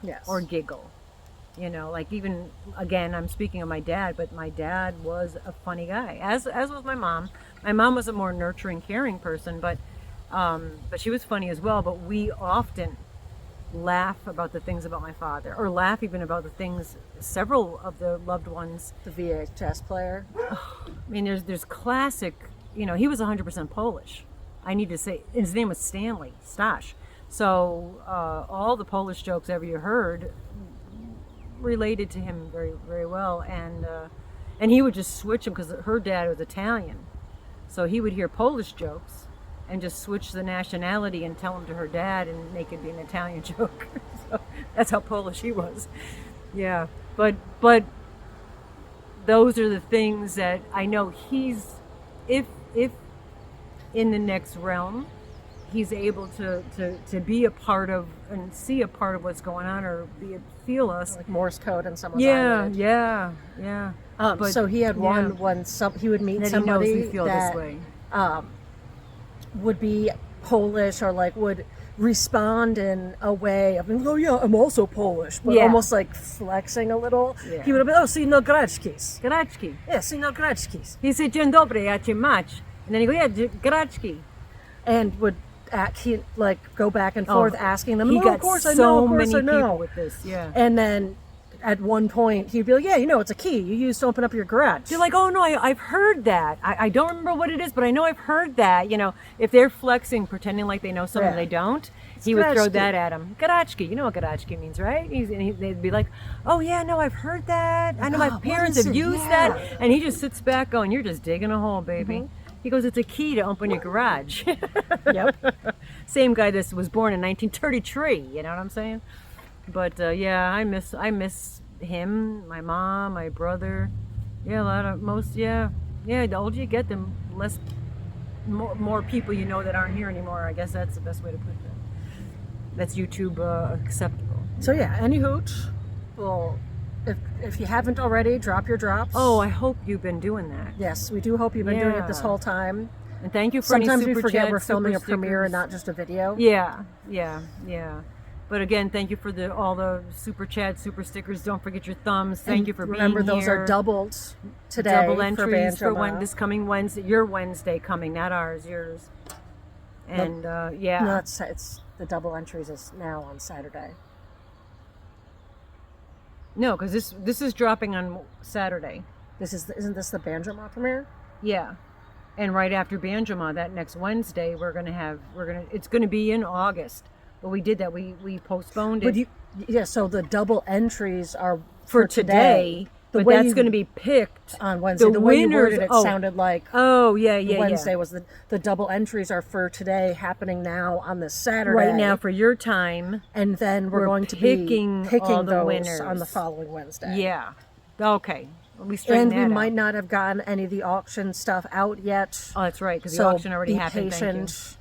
Yes. Or giggle. Like, even, again, I'm speaking of my dad, but my dad was a funny guy, as was my mom. My mom was a more nurturing, caring person, but she was funny as well. But we often laugh about the things about my father, or laugh even about the things, several of the loved ones. The VHS player. I mean, there's classic, he was 100% Polish. I need to say, his name was Stanley Stash. So all the Polish jokes ever you heard related to him very, very well. And he would just switch them, because her dad was Italian. So he would hear Polish jokes and just switch the nationality and tell them to her dad and make it be an Italian joke. So that's how Polish he was. Yeah. But those are the things that I know he's, if in the next realm, he's able to be a part of and see a part of what's going on, or feel us. Like Morse code in someone's eyelid. Yeah. So he had he would meet somebody we feel that this way. Would be Polish, or like would respond in a way of, oh yeah, I'm also Polish, but almost like flexing a little. Yeah. He would have been, syno graczkis. Graczki. Yeah, syno graczkis. He said, dzień dobry, ja cię mać. And then he go, yeah, graczki. And would go back and forth asking them, of course I know, of course I know. People with this, yeah. And then at one point he'd be like, yeah, it's a key you use to open up your garage. They're like, oh no, I've heard that. I don't remember what it is, but I know I've heard that. If they're flexing, pretending like they know something they don't, he would throw Skreczki. that at him. Garachki, you know what garachki means, right? They'd be like, oh yeah, no, I've heard that. I know my what parents is have it? used Yeah. that. And he just sits back going, you're just digging a hole, baby. He goes, it's a key to open your garage. Yep. Same guy that was born in 1933, you know what I'm saying? But yeah, I miss him, my mom, my brother. Yeah, the older you get, the more people you know that aren't here anymore. I guess that's the best way to put that. That's YouTube acceptable. So yeah, any hoot. Well, if you haven't already, drop your drops. Oh, I hope you've been doing that. Yes, we do hope you've been doing it this Yeah. whole time. And thank you for Sometimes any we super forget chats, we're filming a super premiere and stickers. not just a video. Yeah. But again, thank you for all the super chats, super stickers. Don't forget your thumbs. Thank you for Remember, being those here. are doubled today. Double entries for BanjoMaw. this coming Wednesday. Your Wednesday coming, not ours, yours. And yeah. No, it's the double entries is now on Saturday. No, because this is dropping on Saturday. Isn't this the BanjoMaw premiere? Yeah. And right after BanjoMaw, that next Wednesday, it's gonna be in August. But we did that. We postponed it So the double entries are for today. The But way that's you- going to be picked on Wednesday. The way you worded it sounded like Oh yeah. Wednesday was the double entries are for today, happening now on this Saturday. Right now for your time. And then we're going to picking be picking all the those winners on the following Wednesday. Yeah. Okay. We straighten And we that might out. not have gotten any of the auction stuff out yet. Oh, that's right, because the So auction already be happened. patient.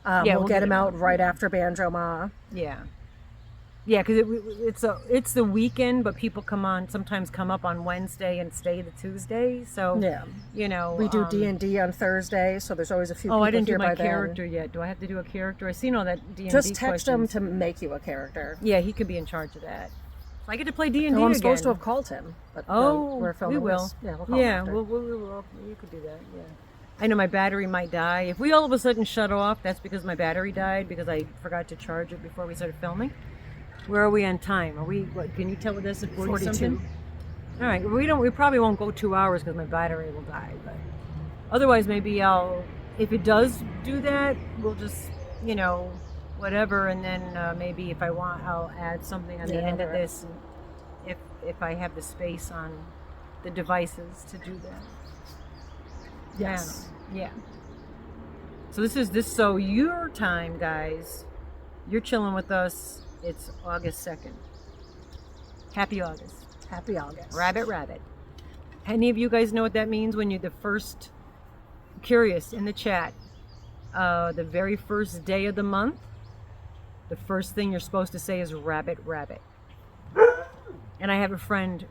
Yeah, we'll get them out right after BanjoMaw. Yeah. Yeah, because it's the weekend, but people sometimes come up on Wednesday and stay the Tuesday. So Yeah. you know, We do D&D on Thursday, so there's always a few people I didn't do here my by then. character yet. Do I have to do a character? I seen all that D&D Just text him questions. to make you a character. Yeah, he could be in charge of that. So I get to play D&D Oh, I'm again. supposed to have called him, but we're filming we will. this. Yeah, we'll call him Yeah, after. we'll. You could do that. Yeah. I know my battery might die. If we all of a sudden shut off, that's because my battery died because I forgot to charge it before we started filming. Where are we on time? Are we? What, can you tell what this is? 42. Something? All right. We probably won't go 2 hours because my battery will die. But otherwise, maybe if it does do that, we'll just whatever, and then maybe if I want, I'll add something on the end of this, if I have the space on the devices to do that. Yes. Yeah. So so your time, guys. You're chilling with us. It's August 2nd. Happy August. Happy August. Rabbit. Any of you guys know what that means when you're the first, curious in the chat, the very first day of the month, the first thing you're supposed to say is rabbit. And I have a friend,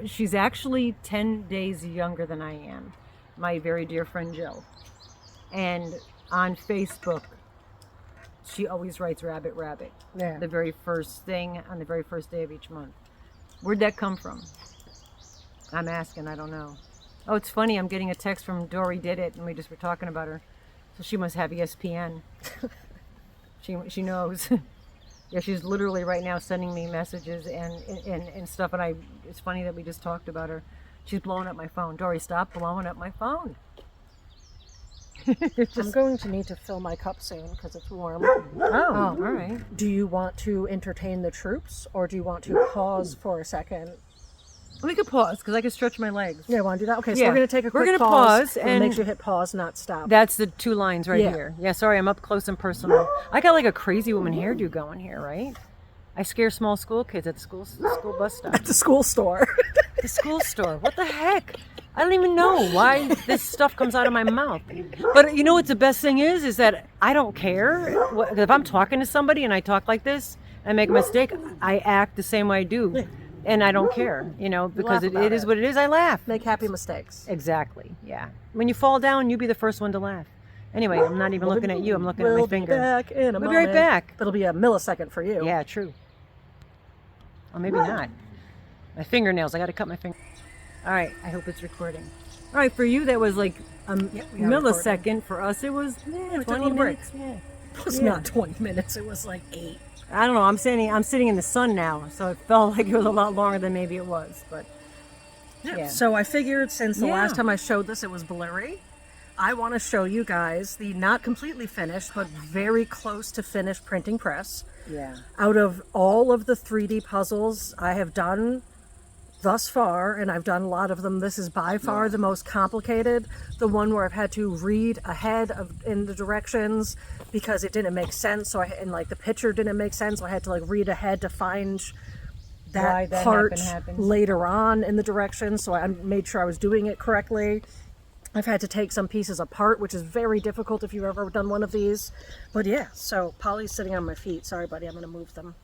she's actually 10 days younger than I am, my very dear friend Jill. And on Facebook, she always writes rabbit. Yeah. The very first thing on the very first day of each month. Where'd that come from? I'm asking, I don't know. Oh, it's funny, I'm getting a text from Dory Did It, and we just were talking about her. So she must have ESPN. She knows. Yeah, she's literally right now sending me messages and stuff, and it's funny that we just talked about her. She's blowing up my phone. Dory, stop blowing up my phone. I'm going to need to fill my cup soon because it's warm. Oh, all right. Do you want to entertain the troops, or do you want to pause for a second? We could pause because I can stretch my legs. Yeah, want to do that? Okay, so Yeah. we're going to take a We're quick gonna pause. pause and- make sure you hit pause, not stop. That's the 2 lines right Yeah. here. Yeah, sorry, I'm up close and personal. I got like a crazy woman hairdo going here, right? I scare small school kids at the school bus stop. At the school store. The school store. What the heck? I don't even know why this stuff comes out of my mouth. But you know what the best thing is that I don't care. If I'm talking to somebody and I talk like this, I make a mistake, I act the same way I do. And I don't care, because laugh it is what it is. I laugh. Make happy mistakes. Exactly, yeah. When you fall down, you be the first one to laugh. Anyway, I'm not even looking at you. I'm looking at my finger. We'll be back in a We'll be moment. right back. It'll be a millisecond for you. Yeah, true. Or maybe not. My fingernails. I got to cut my finger. All right. I hope it's recording. All right. For you, that was like a millisecond. Recording. For us, it was we took a 20 little break. minutes. Yeah. It was not 20 minutes. It was like 8. I don't know. I'm sitting in the sun now, so it felt like it was a lot longer than maybe it was. But yeah. So I figured since the Yeah. last time I showed this, it was blurry. I want to show you guys the not completely finished, but very close to finished printing press. Yeah. Out of all of the 3D puzzles I have done thus far, and I've done a lot of them, this is by far the most complicated. The one where I've had to read ahead in the directions because it didn't make sense. So and like the picture didn't make sense. So I had to like read ahead to find that part later on in the directions. So I made sure I was doing it correctly. I've had to take some pieces apart, which is very difficult if you've ever done one of these. But yeah, so Polly's sitting on my feet. Sorry, buddy, I'm going to move them.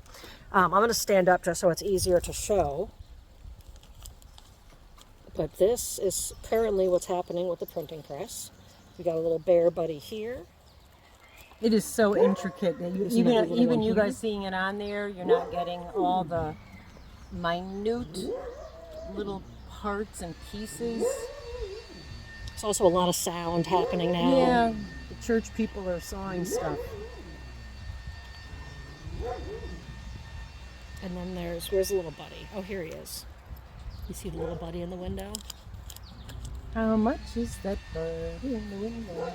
I'm going to stand up just so it's easier to show. But this is currently what's happening with the printing press. We got a little bear buddy here. It is so intricate that even you guys seeing it on there, you're not getting all the minute little parts and pieces. There's also a lot of sound happening now. Yeah, the church people are sawing stuff. And then where's the little buddy? Oh, here he is. You see the little buddy in the window? How much is that buddy in the window?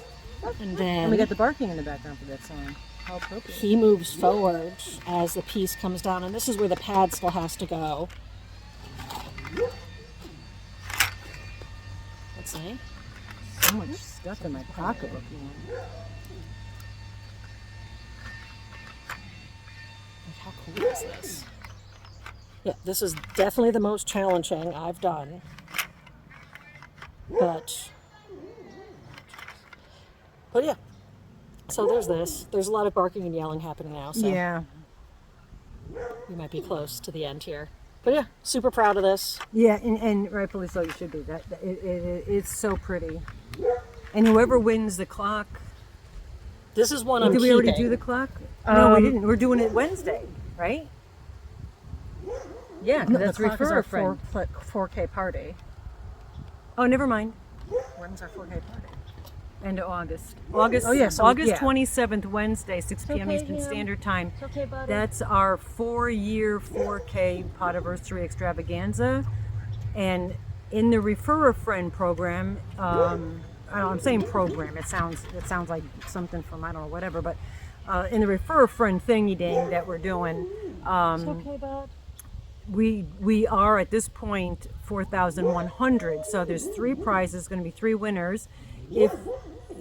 And then we got the barking in the background for that song. How appropriate. He moves forward as the piece comes down, and this is where the pad still has to go. Let's see. So much stuff in my pocketbook. Like, how cool is this? Yeah, this is definitely the most challenging I've done. But yeah. So there's this. There's a lot of barking and yelling happening now. So yeah. We might be close to the end here. But yeah, super proud of this. Yeah, and rightfully so. You should be. It's so pretty. And whoever wins the clock. This is one I'm keeping. Did we already do the clock? No, we didn't. We're doing it Wednesday, right? Yeah, no, that's refer our friend. 4K party. Oh, never mind. When's our 4K party? End of August. August. Oh yeah, so, August 27th, Wednesday, 6 p.m. Eastern Standard Time. It's okay, buddy. That's our 4-year 4K Podiversary Extravaganza, and in the Refer a Friend program, I'm saying program. It sounds like something from I don't know whatever, but in the Refer a Friend thingy dang that we're doing. It's okay, bud. We are at this point 4,100. So there's 3 prizes, going to be 3 winners. If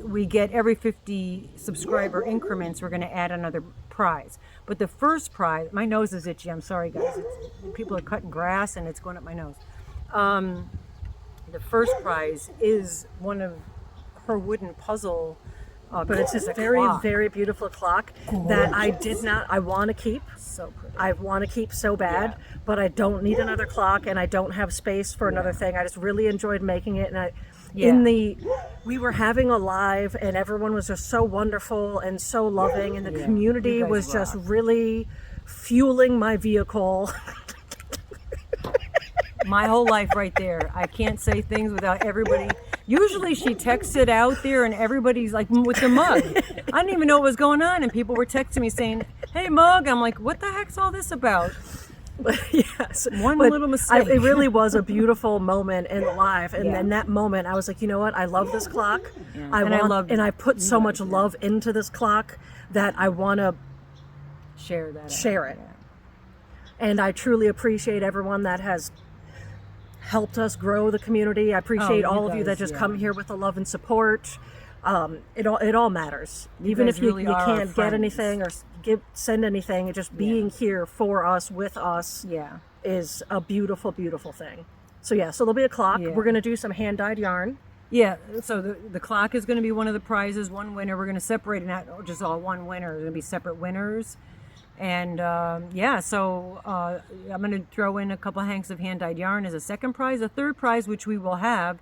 we get every 50 subscriber increments, we're going to add another prize. But the first prize, my nose is itchy. I'm sorry, guys. People are cutting grass and it's going up my nose. The first prize is one of her wooden puzzle. But it's this very, very beautiful clock that I want to keep. So pretty. I want to keep so bad, but I don't need another clock and I don't have space for another thing. I just really enjoyed making it. And we were having a live and everyone was just so wonderful and so loving, and the community was just really fueling my vehicle. My whole life right there. I can't say things without everybody. Usually she texts it out there and everybody's like with the mug. I didn't even know what was going on, and people were texting me saying, "Hey mug." I'm like, what the heck's all this about? Yes. One little mistake. It really was a beautiful moment in live, and in that moment I was like, you know what, I love this clock. I put so much love into this clock that I want to share it. And I truly appreciate everyone that has helped us grow the community. I appreciate all of you that just come here with the love and support. It all matters. Even if you can't get anything or send anything, just being here for us, with us, is a beautiful, beautiful thing. So so there'll be a clock. We're going to do some hand-dyed yarn. Yeah, so the clock is going to be one of the prizes, one winner. We're going to separate it, not just all one winner. There's going to be separate winners. And so I'm going to throw in a couple hanks of hand-dyed yarn as a second prize. A third prize, which we will have,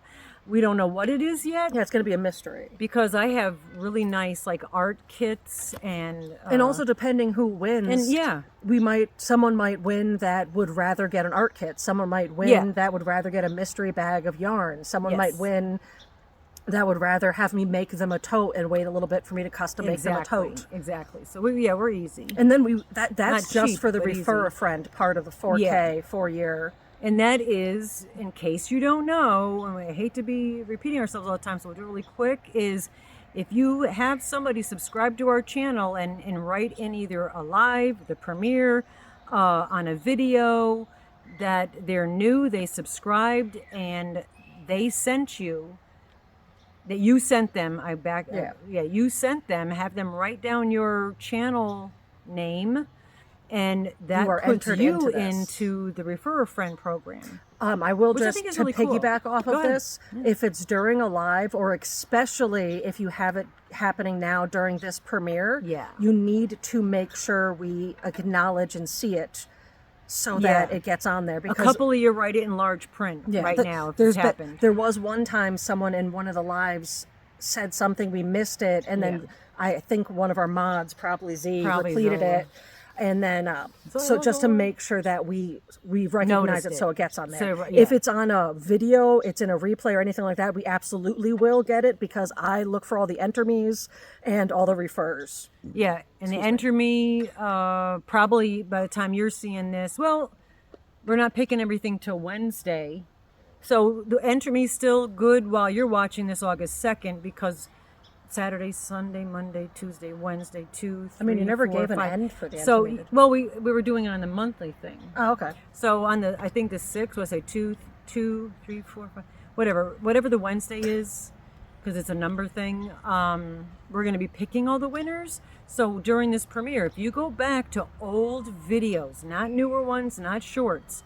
we don't know what it is yet. Yeah, it's going to be a mystery. Because I have really nice like art kits and also depending who wins. And someone might win that would rather get an art kit. Someone might win that would rather get a mystery bag of yarn. Someone might win that would rather have me make them a tote and wait a little bit for me to custom make them a tote. Exactly. So we're easy. And then that's just for the Refer a Friend part of the 4K 4-year And that is, in case you don't know, and I hate to be repeating ourselves all the time, so we'll do it really quick, is if you have somebody subscribe to our channel and write in either a live, the premiere, on a video, that they're new, they subscribed, and they sent you, that you sent them, you sent them, have them write down your channel name, and that puts you into the Refer a Friend program. I will Which I just think is to really cool. piggyback off Go of ahead. this, if it's during a live, or especially if you have it happening now during this premiere, you need to make sure we acknowledge and see it so that it gets on there. Because a couple of you write it in large print now if it's happened. There was one time someone in one of the lives said something, we missed it, and then I think one of our mods, probably repeated it. And then, so just to make sure that we recognize it so it gets on there. So, if it's on a video, it's in a replay or anything like that, we absolutely will get it, because I look for all the enter me's and all the refers. Yeah, and the enter me, probably by the time you're seeing this, well, we're not picking everything till Wednesday. So the enter me is still good while you're watching this August 2nd, because Saturday, Sunday, Monday, Tuesday, Wednesday, 2, 3, I mean, you never 4, gave 5. an end for the So, enter me. well, we were doing it on the monthly thing. Oh, okay. So on the, I think the 6th was a 2, 3, 4, 5, whatever the Wednesday is, because it's a number thing. We're going to be picking all the winners. So during this premiere, if you go back to old videos, not newer ones, not shorts,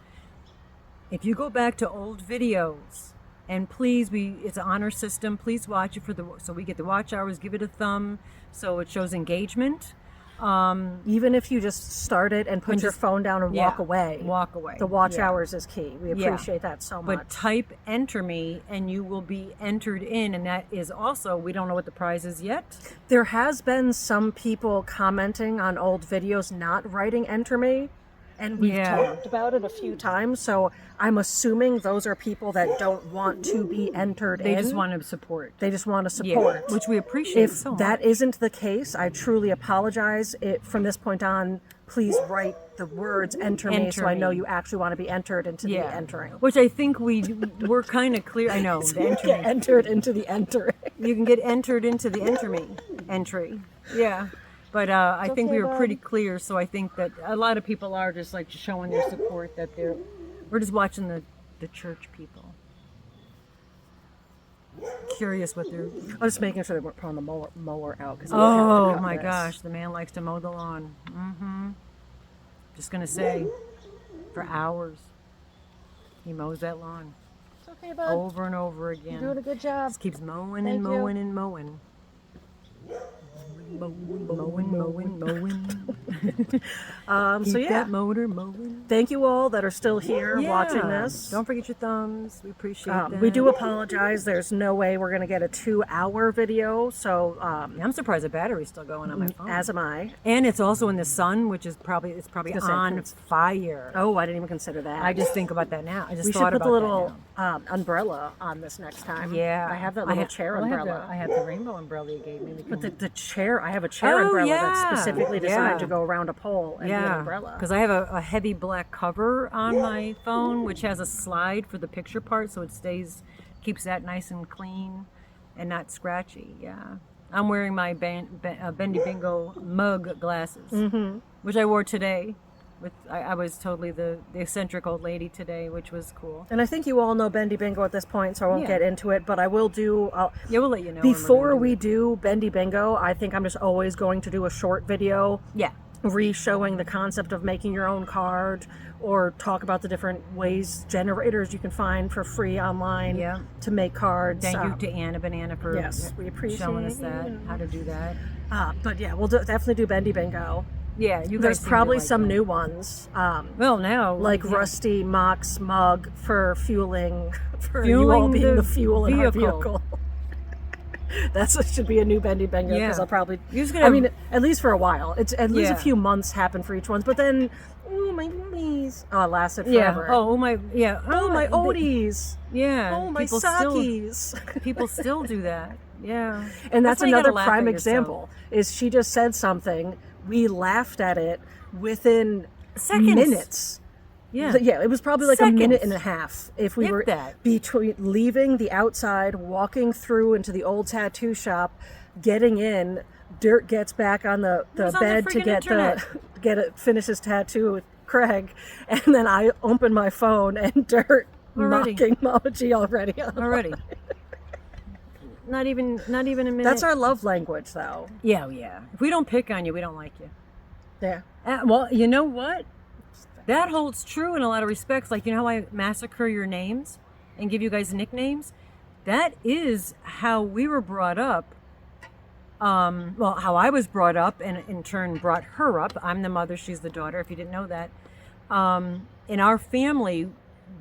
if you go back to old videos, and please, it's an honor system. Please watch it so we get the watch hours. Give it a thumb so it shows engagement. Even if you just start it and put your phone down and walk away. Walk away. The watch hours is key. We appreciate that so much. But type enter me and you will be entered in, and that is also, we don't know what the prize is yet. There has been some people commenting on old videos not writing enter me, and we've talked about it a few times, so I'm assuming those are people that don't want to be entered in. They just want to support. They just want to support. Which we appreciate so much. If that isn't the case, I truly apologize. From this point on, please write the words enter me so I know you actually want to be entered into the entering. Which I think we're kind of clear. I know. So the enter get entered into the entering. You can get entered into the enter me entry. Yeah. But I think we were pretty clear, so I think that a lot of people are just like showing their support, that we're just watching the church people. Curious what they're... I'm just making sure they weren't pulling the mower out. Oh my gosh, the man likes to mow the lawn. Mm-hmm. Just going to say, for hours, he mows that lawn. It's okay, bud. Over and over again. You're doing a good job. Just keeps mowing and mowing and mowing. Mowing. So Keep that motor mowing. Thank you all that are still here watching this. Don't forget your thumbs. We appreciate that. We do apologize. There's no way we're going to get a 2-hour video. So I'm surprised the battery's still going on my phone. As am I. And it's also in the sun, which is probably on fire. Oh, I didn't even consider that. I just think about that now. I just we thought should put about the little umbrella on this next time. Yeah, I have that little chair umbrella. I have the rainbow umbrella you gave me. But the chair, I have a chair umbrella that's specifically designed to go around a pole and be an umbrella. Because I have a heavy black cover on my phone, which has a slide for the picture part, so it keeps that nice and clean and not scratchy. Yeah, I'm wearing my Bendy Bingo mug glasses, which I wore today. I was totally the eccentric old lady today, which was cool. And I think you all know Bendy Bingo at this point, so I won't get into it, but I will do... we'll let you know. Before we do Bendy Bingo, I think I'm just always going to do a short video. Yeah. Re-showing the concept of making your own card, or talk about the different generators you can find for free online to make cards. Thank you to Anna Banana for we appreciate showing us how to do that. But yeah, we'll definitely do Bendy Bingo. Yeah, there's probably some new ones. Well, now like Rusty Mock's mug for fueling you all being the fuel in our vehicle. Should be a new Bendy Bingo, because I'll probably. I mean, at least for a while. It's at least a few months happen for each one, but then my knees. Oh, it lasted forever. Oh my my Odies. Yeah. Oh my Sakis. People still do that. Yeah. And that's another prime example. Is she just said something, we laughed at it within minutes. Yeah. Yeah, it was probably like a minute and a Seconds. half if we If were that. between leaving the outside, walking through into the old tattoo shop, getting in. Dirt gets back on the was on the bed to freaking get internet. finish his tattoo with Craig, and then I open my phone and Dirt Already. mocking Mama G already. Already. Not even a minute. That's our love language, though. Yeah, yeah. If we don't pick on you, we don't like you. Yeah. Well, you know what? That holds true in a lot of respects. Like, you know how I massacre your names and give you guys nicknames? That is how we were brought up. Well, how I was brought up, and in turn brought her up. I'm the mother, she's the daughter, if you didn't know that. In our family,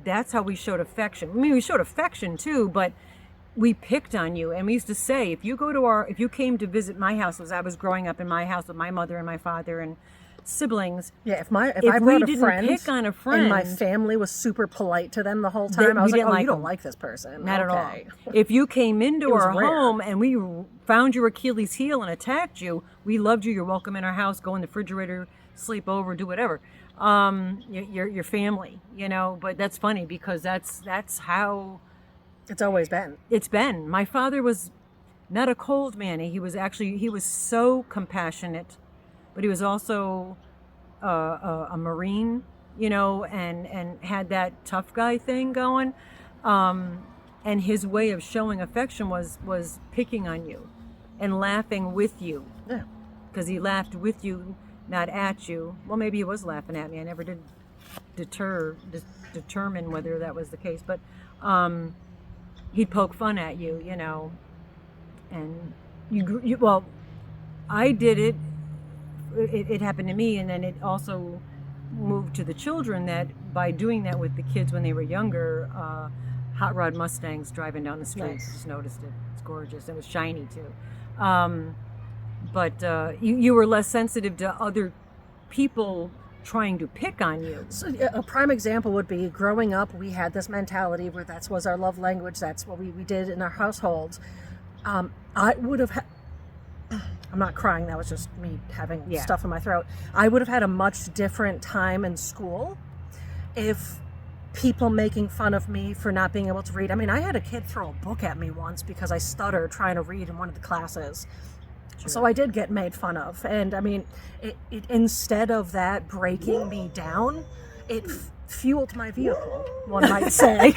that's how we showed affection. I mean, we showed affection too, but we picked on you. And we used to say, if you came to visit my house as I was growing up in my house with my mother and my father and siblings. Yeah, if I we brought a didn't friend, pick on a friend, and my family was super polite to them the whole time, I was we like, didn't oh, you don't them. like this person. Not Okay. at all. If you came into was our rare. home and we found your Achilles heel and attacked you, we loved you. You're welcome in our house. Go in the refrigerator, sleep over, do whatever. Your family, you know. But that's funny because that's how It's always been. it's been. My father was not a cold man. He was so compassionate, but he was also a Marine, you know, and had that tough guy thing going. And his way of showing affection was picking on you and laughing with you. Yeah. Because he laughed with you, not at you. Well, maybe he was laughing at me. I never did determine whether that was the case. But he'd poke fun at you, you know. And well, I did it. It happened to me, and then it also moved to the children that by doing that with the kids when they were younger, hot rod Mustangs driving down the street. Nice. Just noticed it. It's gorgeous. It was shiny too. But you were less sensitive to other people trying to pick on you. So a prime example would be growing up, we had this mentality where that was our love language. That's what we did in our households. I would have I'm not crying. That was just me having stuff in my throat. I would have had a much different time in school if people making fun of me for not being able to read. I mean, I had a kid throw a book at me once because I stuttered trying to read in one of the classes. Sure. So I did get made fun of. And I mean, it instead of that breaking me down, it fueled my vehicle, one might say.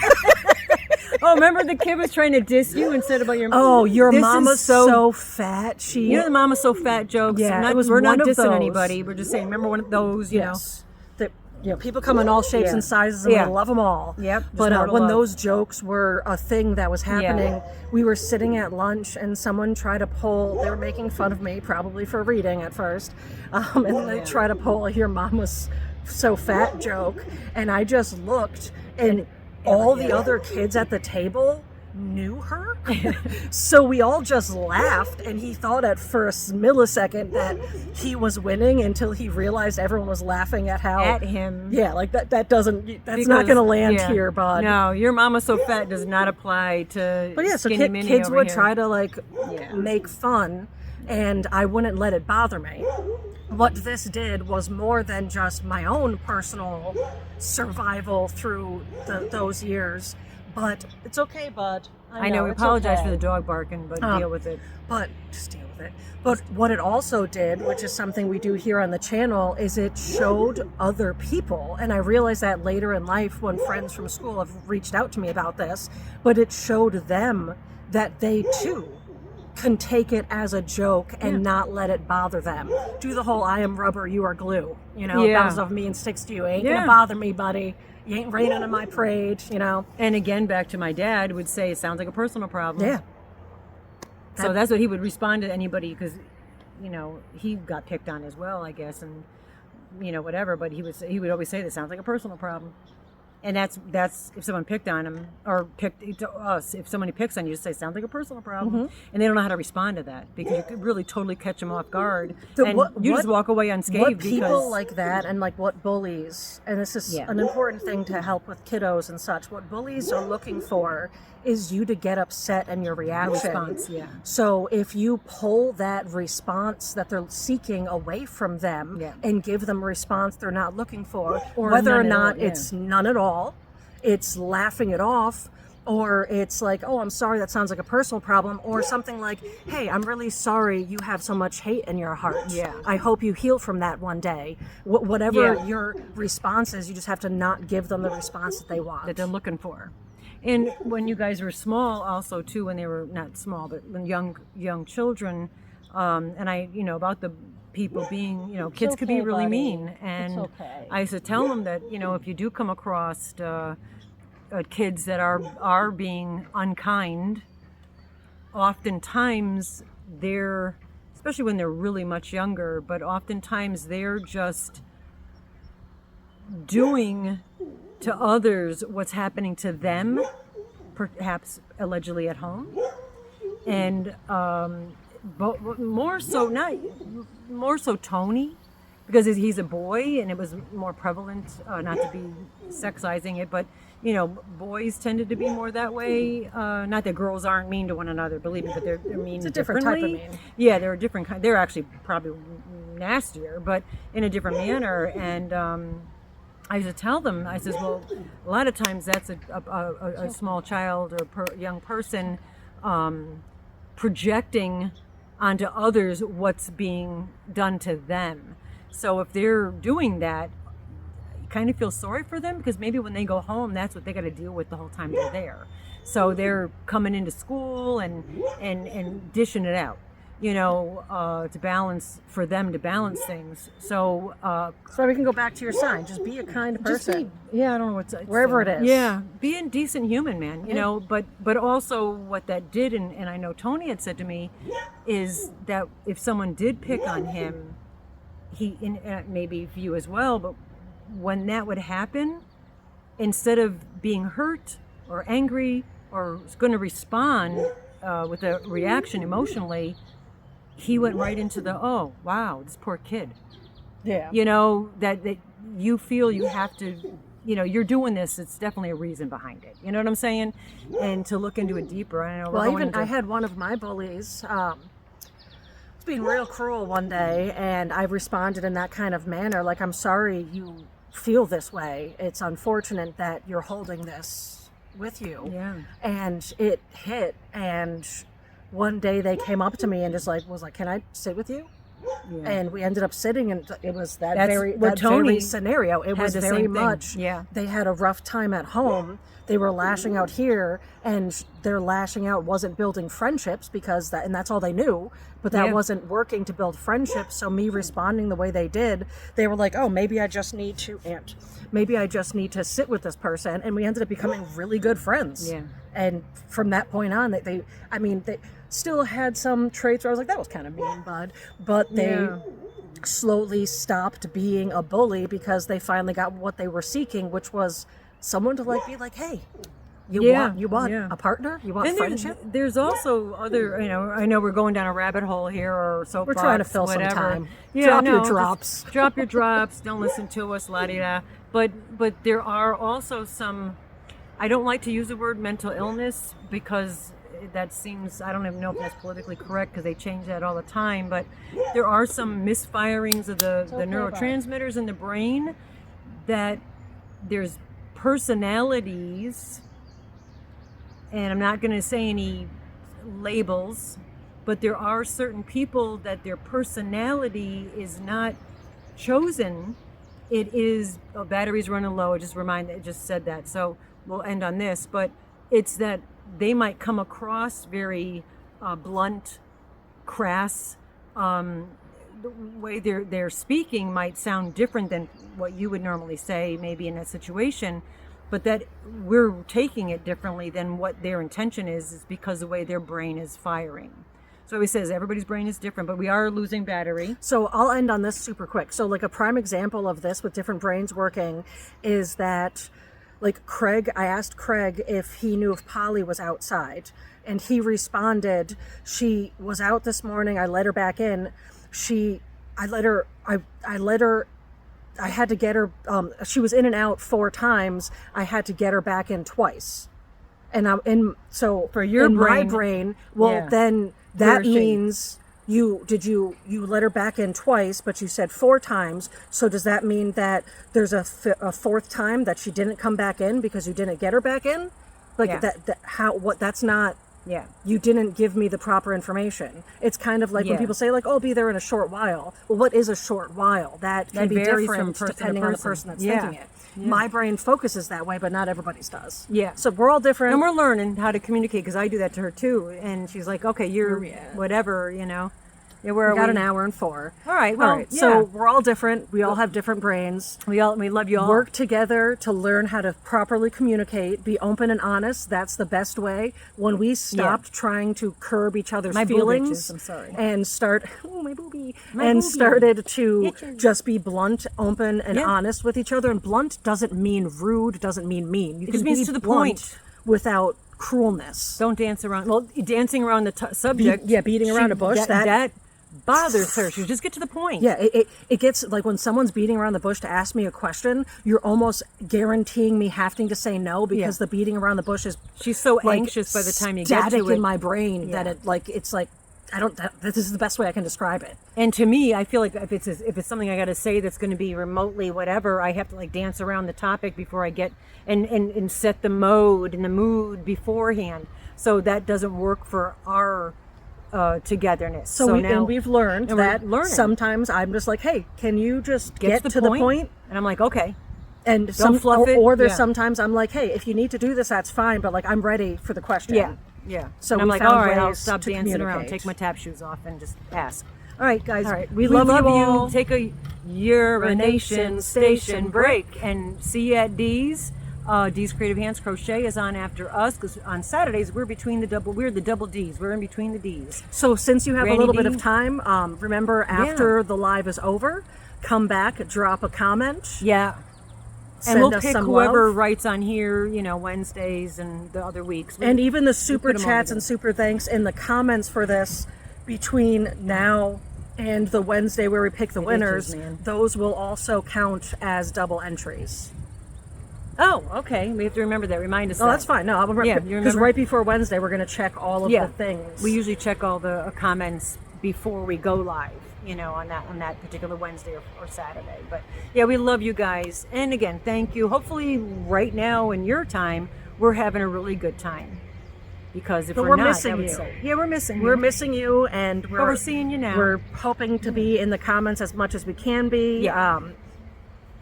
Oh, remember the kid was trying to diss you instead about your. Oh, your This mama's is so so fat. You know the mama's so fat jokes. Yeah, We're not one of dissing those. anybody. We're just saying. Remember one of those. You know. That people come in all shapes and sizes, and we love them all. Yep. But when those jokes were a thing that was happening, we were sitting at lunch, and someone tried to pull. They were making fun of me, probably for reading at first, and they tried to pull your mama's so fat joke, and I just looked, and all the other kids at the table knew her. So we all just laughed, and he thought at first millisecond that he was winning until he realized everyone was laughing at him. Yeah, like that's not gonna land here, bud. No, your mama's so fat does not apply to. But yeah, so skinny Minnie kids over would here. try to make fun, and I wouldn't let it bother me. What this did was more than just my own personal survival through those years. But it's okay, bud. I know. We apologize for the dog barking, but deal with it. But just deal with it. But what it also did, which is something we do here on the channel, is it showed other people. And I realized that later in life when friends from school have reached out to me about this. But it showed them that they too can take it as a joke and not let it bother them. Do the whole "I am rubber, you are glue." You know, bounces off me and sticks to you. Ain't gonna bother me, buddy. You ain't raining on my parade, you know. And again, back to my dad would say, it sounds like a personal problem. Yeah. So that's what he would respond to anybody, because, you know, he got picked on as well, I guess, and, you know, whatever. But he would always say, that sounds like a personal problem. And that's if someone picked on him or picked us. If somebody picks on you, just say sounds like a personal problem, and they don't know how to respond to that because you could really totally catch them off guard, and you just walk away unscathed. What people like that, and like what bullies, and this is an important thing to help with kiddos and such. What bullies are looking for is you to get upset and your reaction. Response, So if you pull that response that they're seeking away from them and give them a response they're not looking for, or whether or not it's none at all, it's laughing it off, or it's like, oh, I'm sorry, that sounds like a personal problem, or something like, hey, I'm really sorry you have so much hate in your heart. I hope you heal from that one day. Whatever your response is, you just have to not give them the response that they want. That they're looking for. And when you guys were small, also too, when they were not small, but when young children, and I, about the people being, kids could be really mean, and I used to tell them that, if you do come across kids that are being unkind, oftentimes they're, especially when they're really much younger, but oftentimes they're just doing to others what's happening to them, perhaps allegedly at home, and but more so Tony, because he's a boy, and it was more prevalent, not to be sexizing it, but boys tended to be more that way. Not that girls aren't mean to one another, believe me, but they're mean. It's a different type of mean. Yeah, they're a different kind. They're actually probably nastier, but in a different manner. And I used to tell them, I says, well, a lot of times that's a small child or young person projecting onto others what's being done to them. So if they're doing that, you kind of feel sorry for them, because maybe when they go home, that's what they got to deal with the whole time they're there. So they're coming into school and dishing it out, to balance, for them to balance things. So we can go back to your sign. Just be a kind person. I don't know what's wherever it is. Yeah, be a decent human, man. But also what that did, and I know Tony had said to me, is that if someone did pick on him, maybe you as well, but when that would happen, instead of being hurt or angry or going to respond with a reaction emotionally, he went right into the, oh, wow, this poor kid. Yeah. That you feel you have to, you're doing this, it's definitely a reason behind it. You know what I'm saying? And to look into it deeper. I know. Well, I had one of my bullies being real cruel one day, and I responded in that kind of manner, like, I'm sorry you feel this way. It's unfortunate that you're holding this with you. Yeah. And it hit, and one day they came up to me and just was like, can I sit with you? Yeah. And we ended up sitting, and it was that very scenario. It was very much, they had a rough time at home. They were lashing out here, and their lashing out wasn't building friendships, because that's all they knew, but that wasn't working to build friendships. So me responding the way they did, they were like, oh, maybe I just need to sit with this person. And we ended up becoming really good friends. Yeah. And from that point on, they still had some traits where I was like, that was kind of mean, bud. But they slowly stopped being a bully, because they finally got what they were seeking, which was someone to be like, hey, you want a partner? You want friendship? There's also other, I know we're going down a rabbit hole here, or soapbox, we're trying to fill whatever. some time. Yeah, Drop your drops. Don't listen to us, la-di-da. But there are also some, I don't like to use the word mental illness, because that seems, I don't even know if that's politically correct, because they change that all the time, but there are some misfirings of the neurotransmitters in the brain, that there's personalities, and I'm not going to say any labels, but there are certain people that their personality is not chosen. It is, battery's running low. It just said that. So we'll end on this, but it's that they might come across very blunt, crass. The way they're speaking might sound different than what you would normally say, maybe in that situation, but that we're taking it differently than what their intention is because the way their brain is firing. So he says everybody's brain is different, but we are losing battery. So I'll end on this super quick. So a prime example of this with different brains working is that like Craig, I asked Craig if he knew if Polly was outside, and he responded, she was out this morning. I let her back in. I had to get her, she was in and out 4 times. I had to get her back in twice. And so For your my brain, brain, well, yeah. then Where that is she? means you let her back in twice, but you said 4 times. So does that mean that there's a 4th time that she didn't come back in because you didn't get her back in? Like Yeah. that's not, Yeah. you didn't give me the proper information. It's kind of like when Yeah. people say like, oh, I'll be there in a short while. Well, what is a short while? That can That be varies from different person to depending on the person. person that's Yeah. thinking it. My brain focuses that way, but not everybody's does. Yeah. So we're all different. And we're learning how to communicate because I do that to her too. And she's like, okay, you're Where we at? whatever, you know. Yeah, where we are got we? an hour and 4. All right. Well, All right. yeah. So we're all different. We all have different brains. we love you all. Work together to learn how to properly communicate, be open and honest. That's the best way. When we stopped trying to curb each other's My boob feelings itches, I'm sorry. and my boobie, My and boobie started to itches. just be blunt, open, and Yeah. honest with each other. And blunt doesn't mean rude, doesn't mean mean. You just means be to the blunt point. without cruelness. Don't dance around. Well, dancing around the subject. beating around a bush, That bothers her. She just get to the point. Yeah, it gets like when someone's beating around the bush to ask me a question, you're almost guaranteeing me having to say no because Yeah. the beating around the bush is She's so like anxious by the time you get static to it. in my brain that Yeah. it's like this is the best way I can describe it. And to me, I feel like if it's something I got to say that's going to be remotely whatever, I have to like dance around the topic before I get and set the mode and the mood beforehand. So that doesn't work for our togetherness. So now we've learned and we're that learning. sometimes I'm just like, hey, can you just Get get to the point? and I'm like, okay, And fluff it. or there's Yeah. sometimes I'm like, hey, if you need to do this, that's fine, but like I'm ready for the question. yeah. So and I'm we like, found all right, I'll ways stop to dancing around, communicate. take my tap shoes off, and just ask. All right, guys. All right, We love you all. Take a urination station break and see you at D's. D's Creative Hands Crochet is on after us because on Saturdays we're the double D's. We're in between the D's. So since you have Randy a little bit D? of time, remember after the live is over, come back, drop a comment. Yeah. Send And we'll us pick some whoever love. writes on here, Wednesdays and the other weeks. And even the we super put 'em all chats and super thanks in the comments for this between now and the Wednesday where we pick the winners, man. those will also count as double entries. Oh, okay. We have to remember that. Remind us. Oh, that. that's fine. No, Yeah, you because remember? right before Wednesday, we're going to check all of the things. We usually check all the comments before we go live, on that particular Wednesday or Saturday. But yeah, we love you guys. And again, thank you. Hopefully right now in your time, we're having a really good time. Because if But we're we're not, missing I would you. say, yeah, we're missing We're you. missing you, and we're seeing you now. We're hoping to be in the comments as much as we can be. Yeah.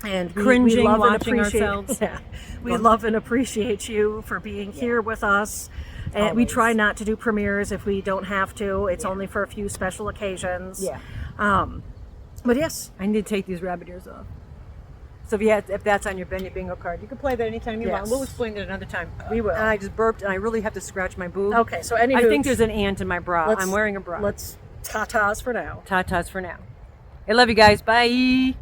And Cringing, we love and watching appreciate, ourselves. Yeah, we love and appreciate you for being here with us. And we Always. try not to do premieres if we don't have to. It's Yeah. only for a few special occasions. Yeah. But yes, I need to take these rabbit ears off. So if that's on your bingo card, you can play that anytime you want. Yes. We'll explain it another time. We will. And I just burped, and I really have to scratch my boob. okay. So anywho, I think there's an ant in my bra. let's- I'm wearing a bra. Let's tatas for now. Ta-tas for now. I love you guys. Bye.